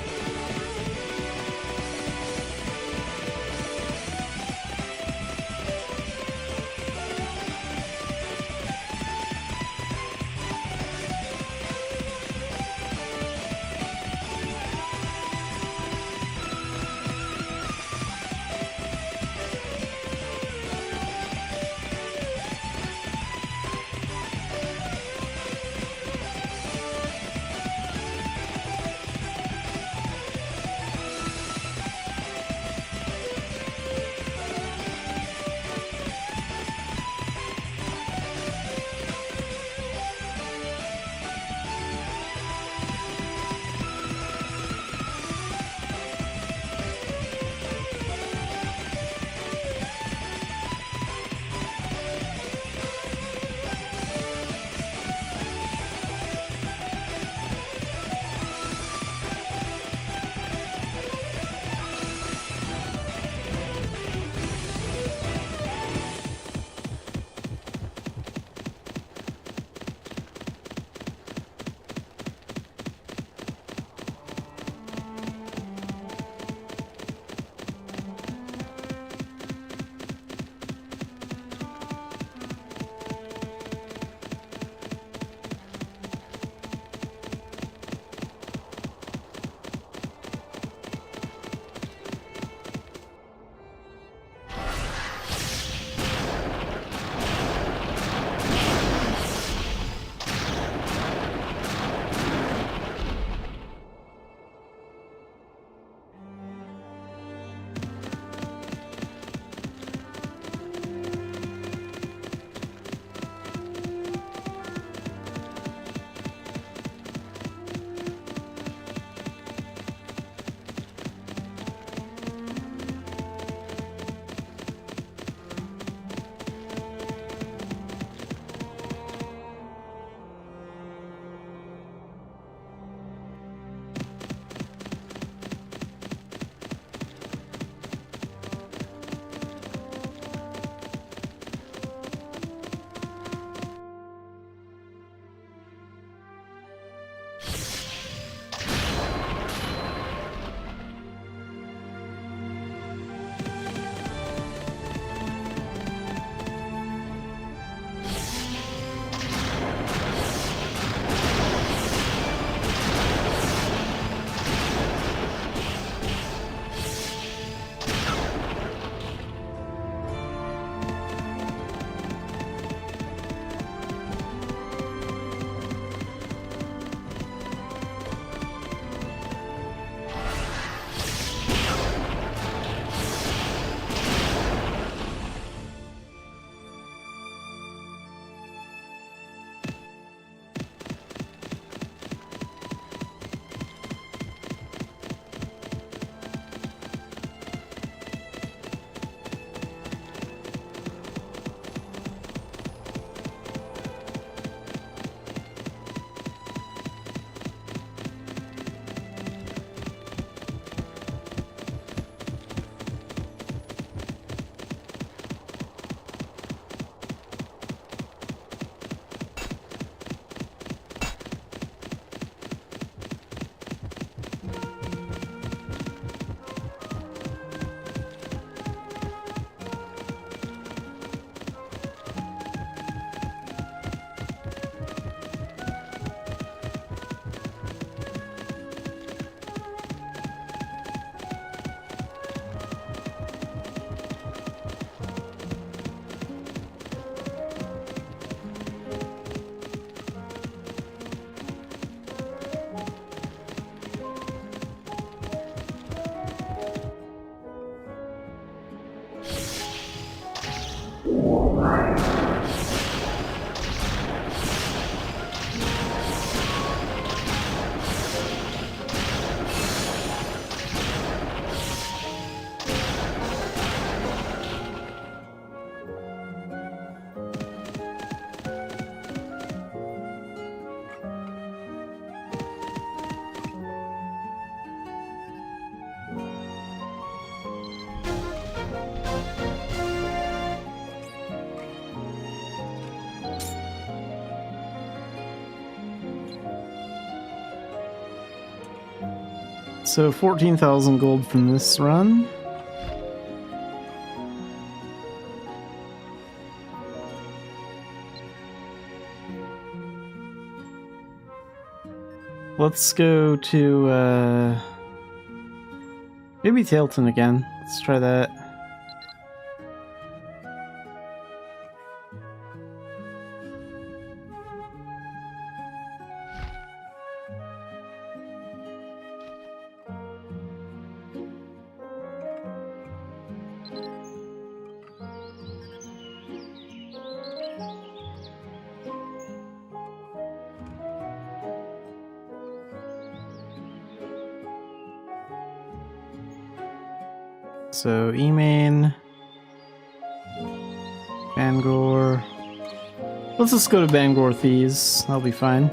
So 14,000 gold from this run. Let's go to maybe Tailton again. Let's try that. So E-main, Bangor. Let's just go to Bangor Thieves. That'll be fine.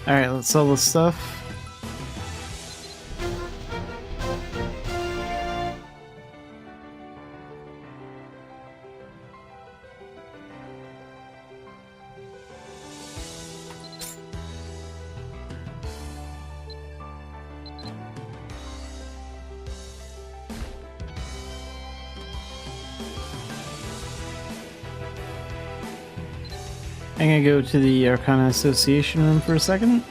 Alright, let's sell this stuff. I'm gonna go to the Arcana Association room for a second.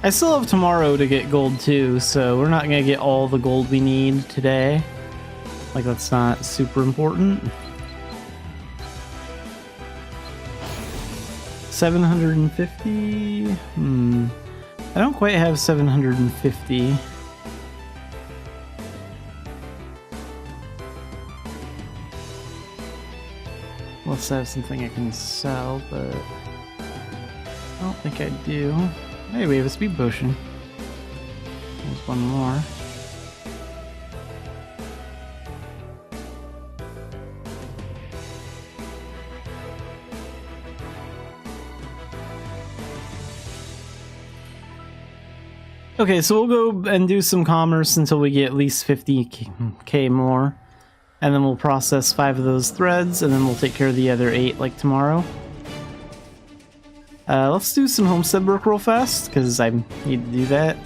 I still have tomorrow to get gold too, so we're not gonna get all the gold we need today. Like, that's not super important. 750? I don't quite have 750. Unless I have something I can sell, but I don't think I do. Hey, we have a speed potion. There's one more. Okay, so we'll go and do some commerce until we get at least 50k more. And then we'll process 5 of those threads, and then we'll take care of the other 8 like tomorrow. Let's do some homestead work real fast, because I need to do that.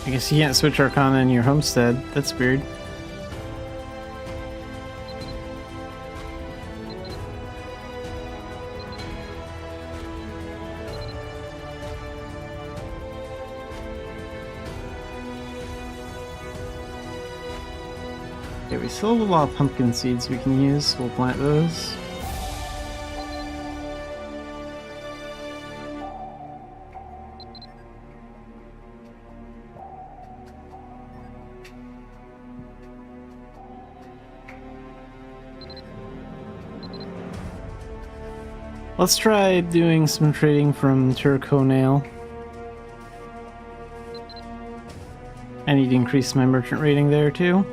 I guess you can't switch Arcana in your homestead. That's weird. Okay, we still have a lot of pumpkin seeds we can use. We'll plant those. Let's try doing some trading from Turconail. I need to increase my merchant rating there too.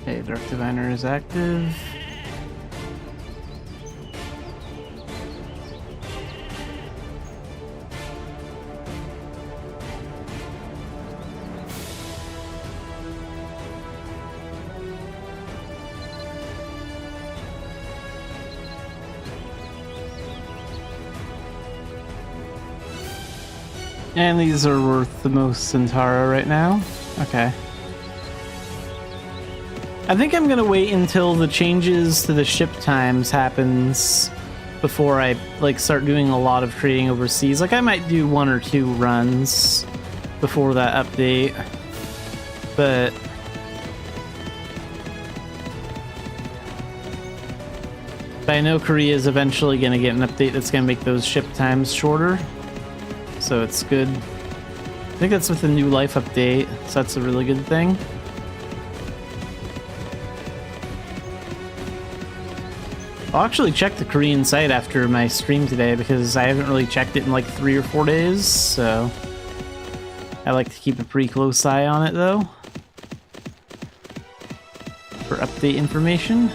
Okay, Dark Diviner is active. And these are worth the most Centaura right now. Okay. I think I'm gonna wait until the changes to the ship times happens before I like start doing a lot of trading overseas. Like I might do 1 or 2 runs before that update, but I know Korea is eventually gonna get an update that's gonna make those ship times shorter. So it's good. I think that's with the new life update, so that's a really good thing. I'll actually check the Korean site after my stream today because I haven't really checked it in like 3 or 4 days, so I like to keep a pretty close eye on it though for update information.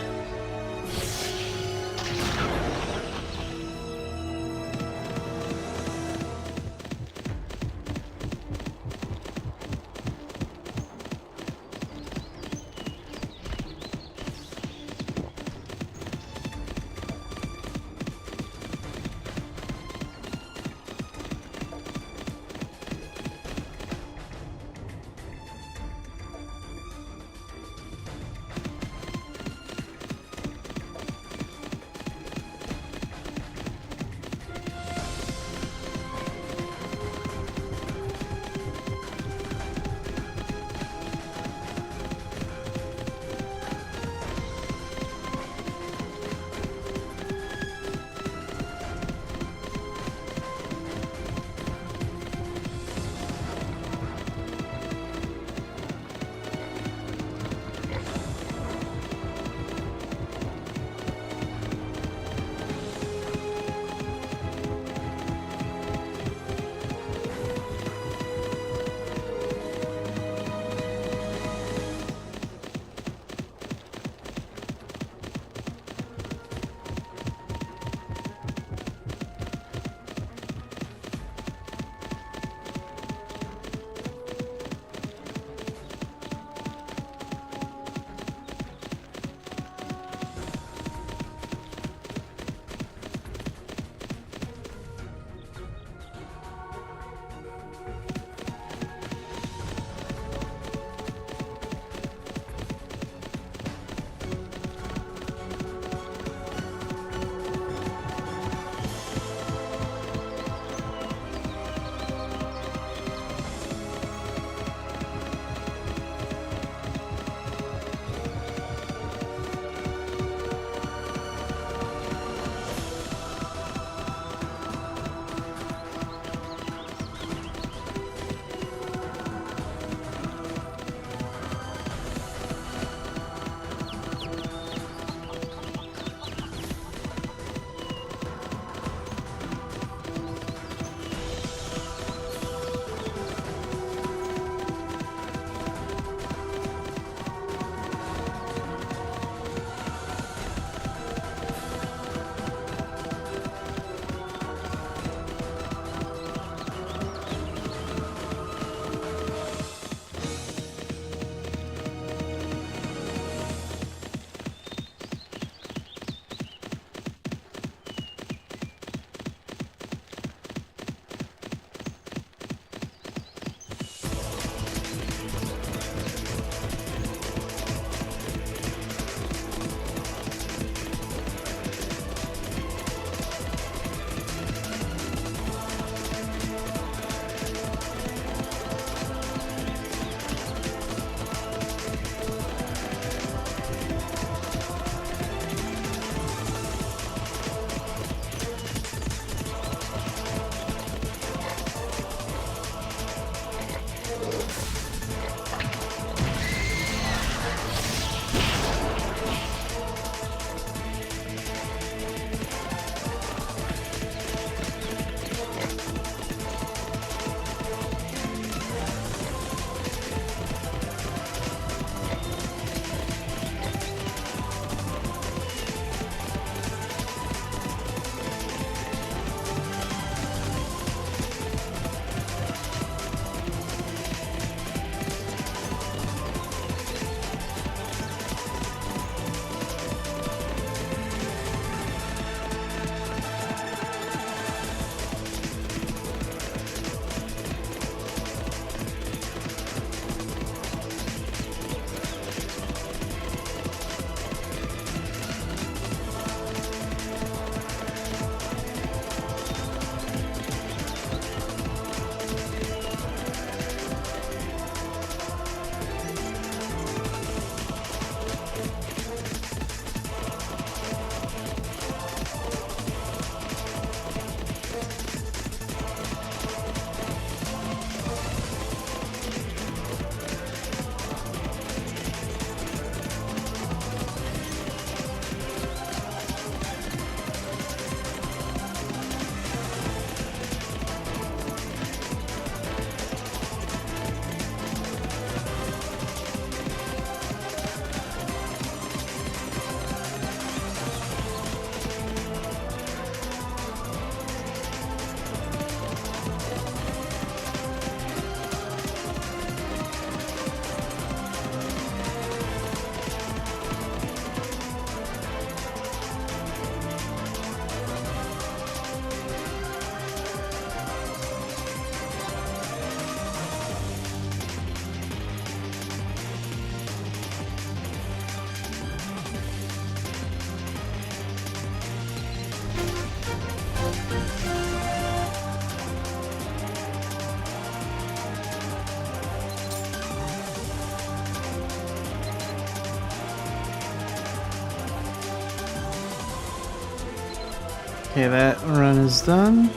Okay, that run is done.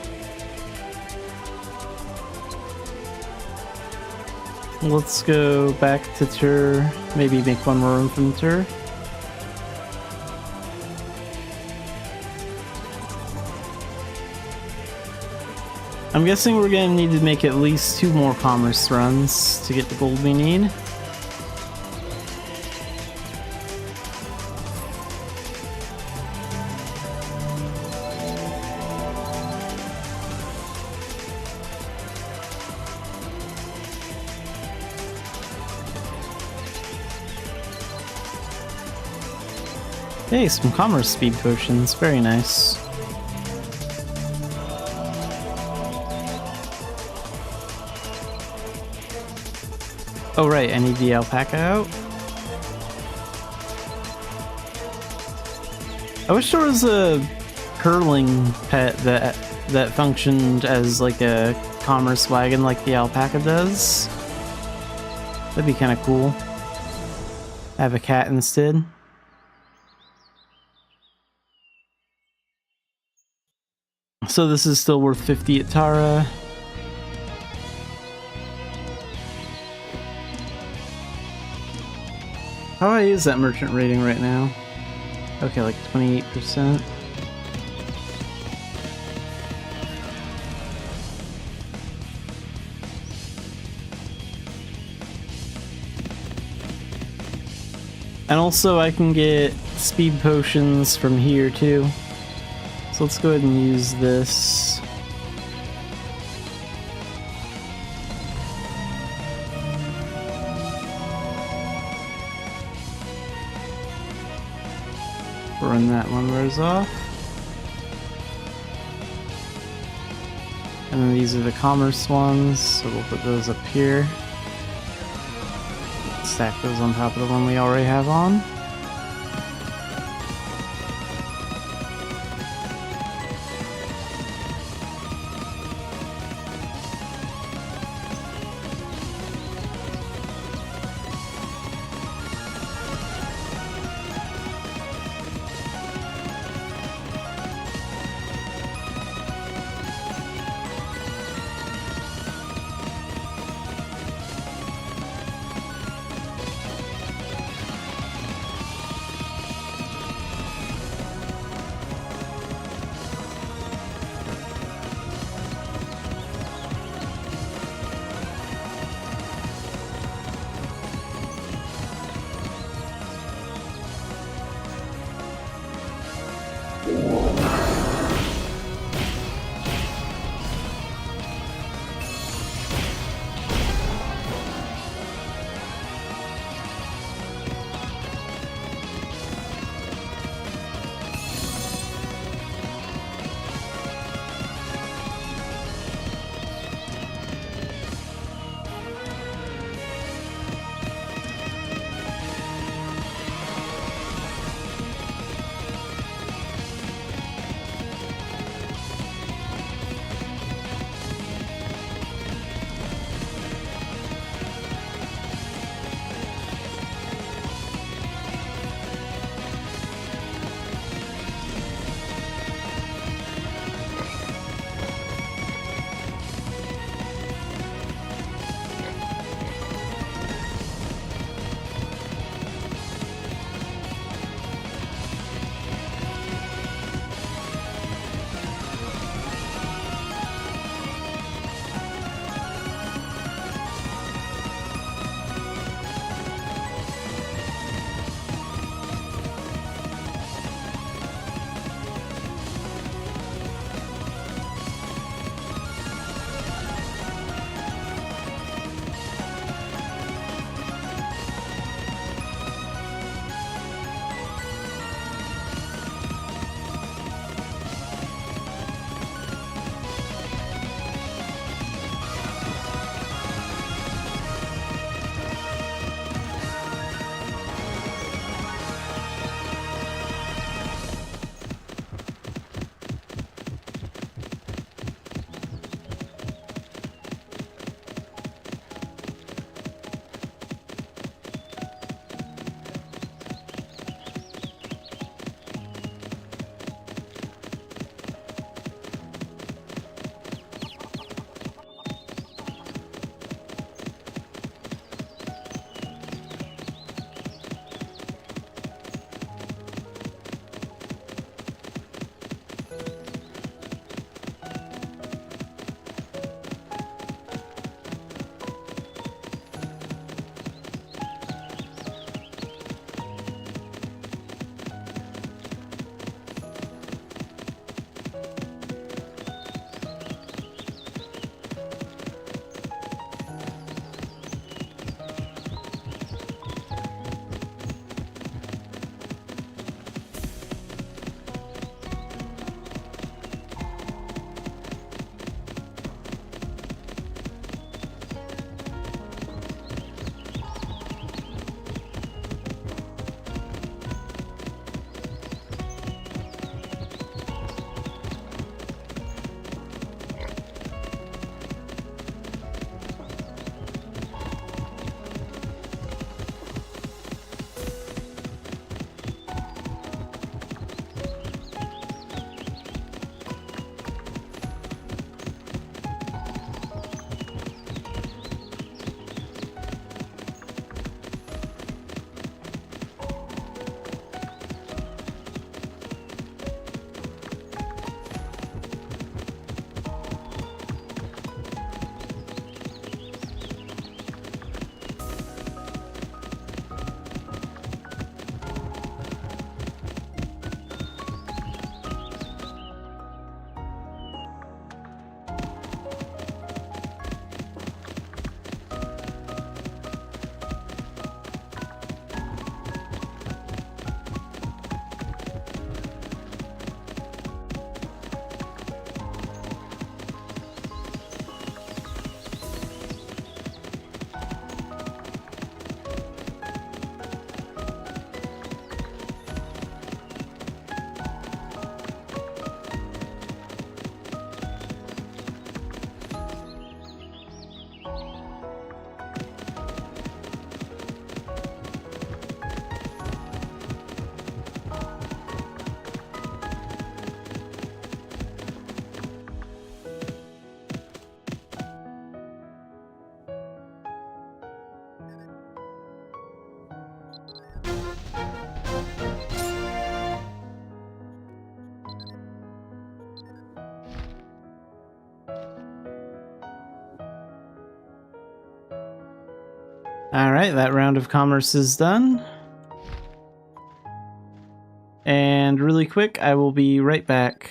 Let's go back to Tur. Maybe make one more room from Tur. I'm guessing we're gonna need to make at least 2 more commerce runs to get the gold we need. Hey, some commerce speed potions. Very nice. Oh right, I need the alpaca out. I wish there was a curling pet that functioned as like a commerce wagon like the alpaca does. That'd be kind of cool. Have a cat instead. So this is still worth 50 at Tara. How high is that merchant rating right now? Okay, like 28%. And also I can get speed potions from here too. So let's go ahead and use this. When that one wears off. And then these are the commerce ones, so we'll put those up here. Stack those on top of the one we already have on. Alright, that round of commerce is done. And really quick, I will be right back.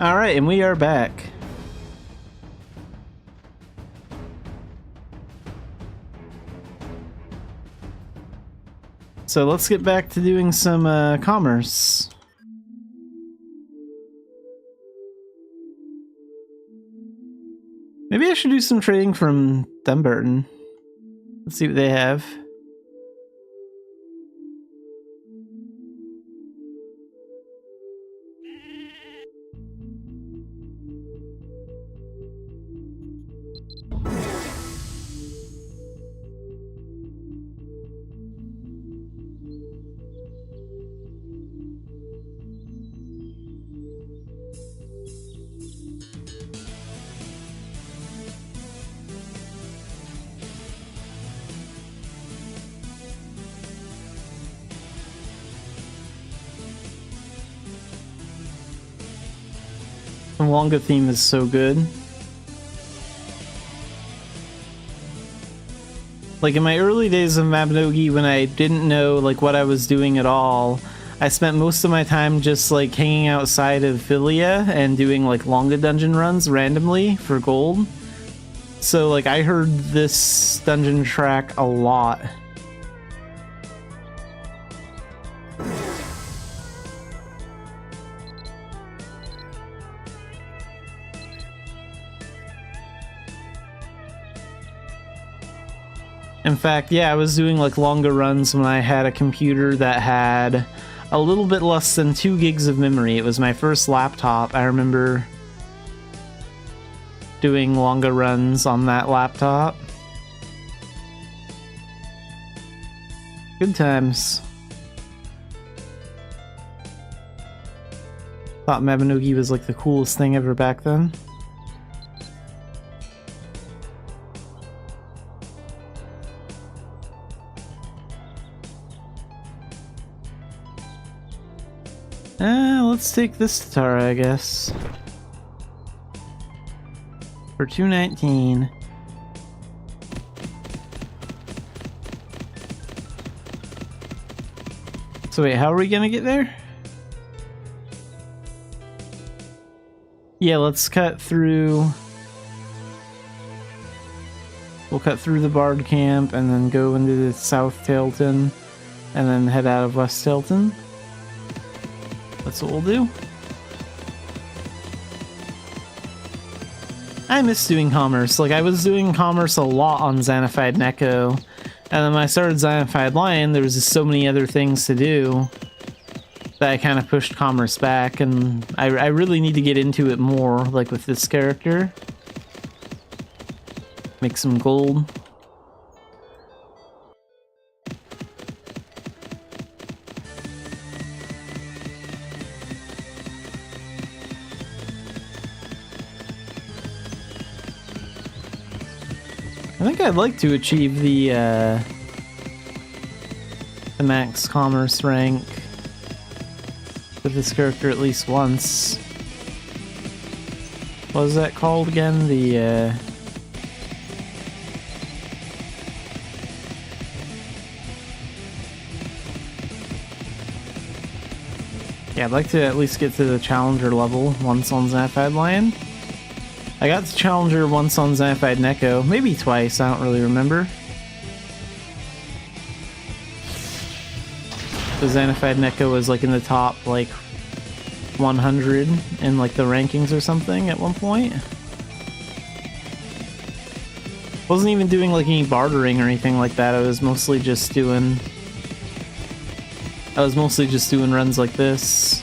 Alright, and we are back. So let's get back to doing some commerce. Maybe I should do some trading from Dunbarton. Let's see what they have. The Wonga theme is so good. Like in my early days of Mabinogi, when I didn't know like what I was doing at all, I spent most of my time just like hanging outside of Philia and doing like Longa dungeon runs randomly for gold. So like I heard this dungeon track a lot. In fact, yeah, I was doing like longer runs when I had a computer that had a little bit less than 2 gigs of memory. It was my first laptop. I remember doing longer runs on that laptop. Good times. Thought Mabinogi was like the coolest thing ever back then. Let's take this Tatara, I guess. For 219. So wait, how are we gonna get there? Yeah, let's cut through... We'll cut through the Bard camp and then go into the South Tailton and then head out of West Tailton. That's what we'll do. I miss doing commerce. Like, I was doing commerce a lot on Xanafiedlion, and then when I started Xanafiedlion, there was just so many other things to do that I kind of pushed commerce back, and I really need to get into it more, like with this character. Make some gold. I think I'd like to achieve the max commerce rank with this character at least once. What was that called again? The yeah, I'd like to at least get to the Challenger level once on Xanafiedlion. I got to Challenger once on Xanafiedlion, maybe twice, I don't really remember. The Xanafiedlion was like in the top like 100 in like the rankings or something at one point. Wasn't even doing like any bartering or anything like that. I was mostly just doing runs like this.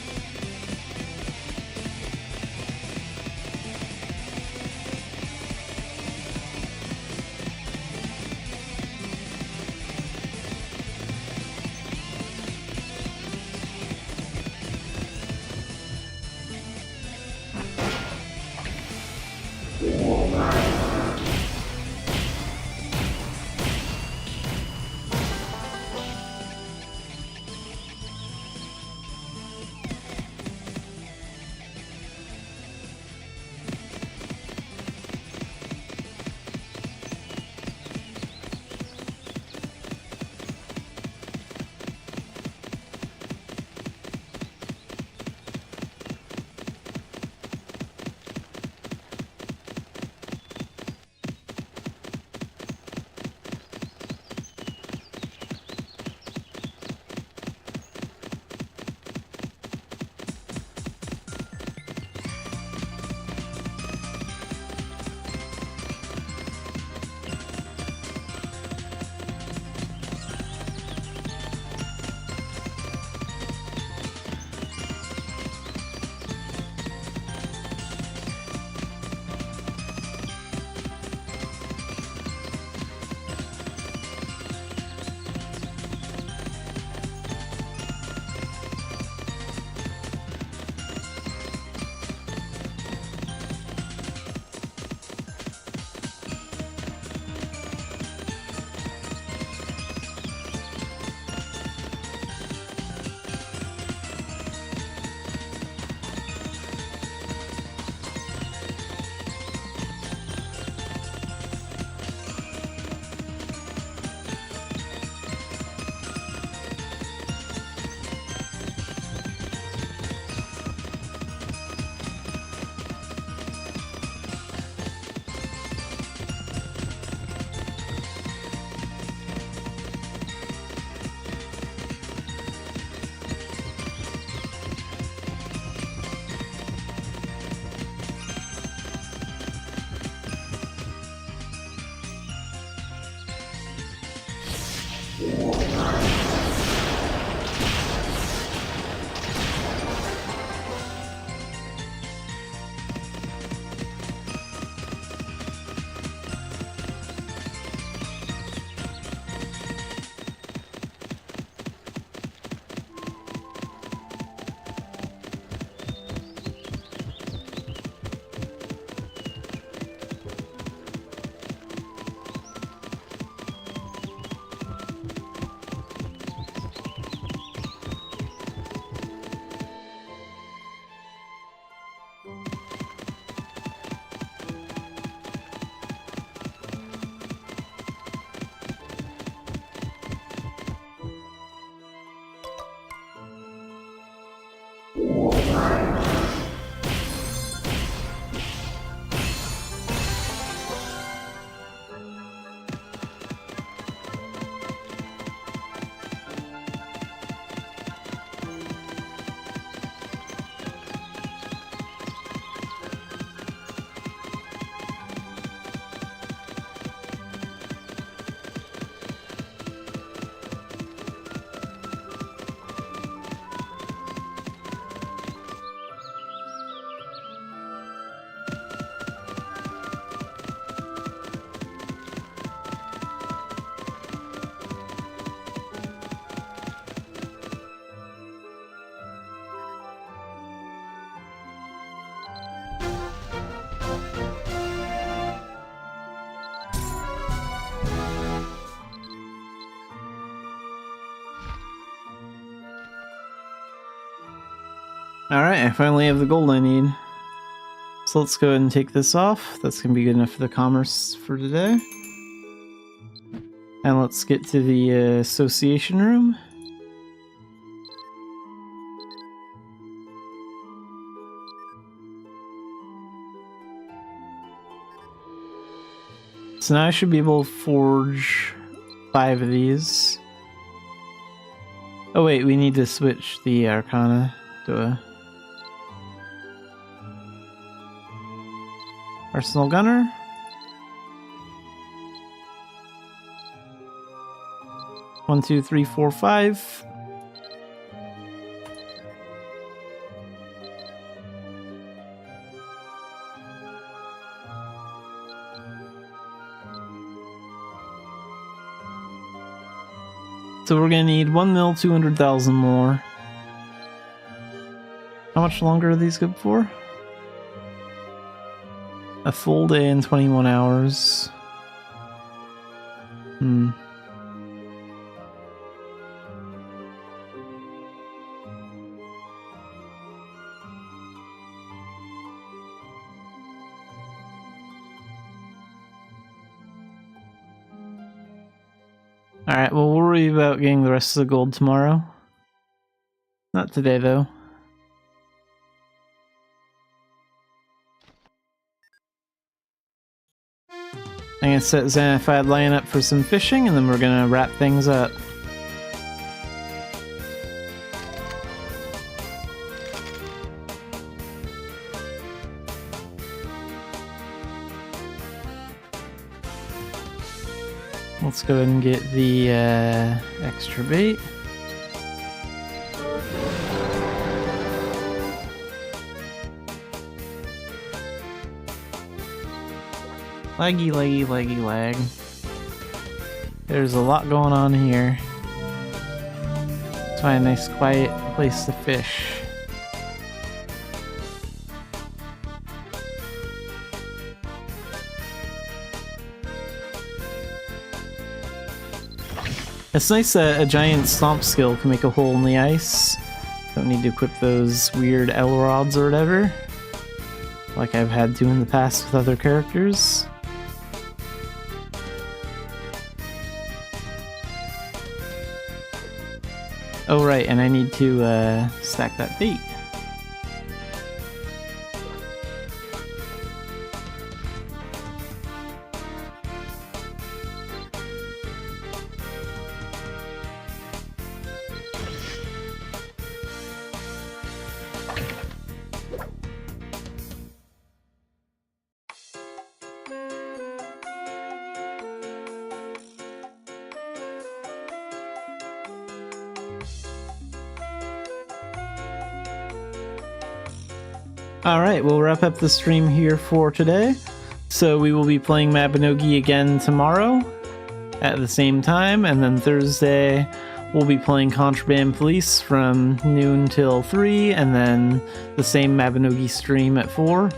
Alright, I finally have the gold I need. So let's go ahead and take this off. That's going to be good enough for the commerce for today. And let's get to the association room. So now I should be able to forge 5 of these. Oh wait, we need to switch the Arcana to a Arsenal Gunner. One, two, three, four, 5. So we're gonna need 1,200,000 more. How much longer are these good for? A full day and 21 hours. Alright, well, we'll worry about getting the rest of the gold tomorrow. Not today, though. I'm gonna set Xanafiedlion up for some fishing, and then we're gonna wrap things up. Let's go ahead and get the extra bait. Laggy, laggy, laggy, lag. There's a lot going on here. Let's find a nice quiet place to fish. It's nice that a giant stomp skill can make a hole in the ice. Don't need to equip those weird L rods or whatever, like I've had to in the past with other characters. Oh right, and I need to stack that bait. Alright, we'll wrap up the stream here for today. So we will be playing Mabinogi again tomorrow at the same time, and then Thursday we'll be playing Contraband Police from noon till 3, and then the same Mabinogi stream at 4.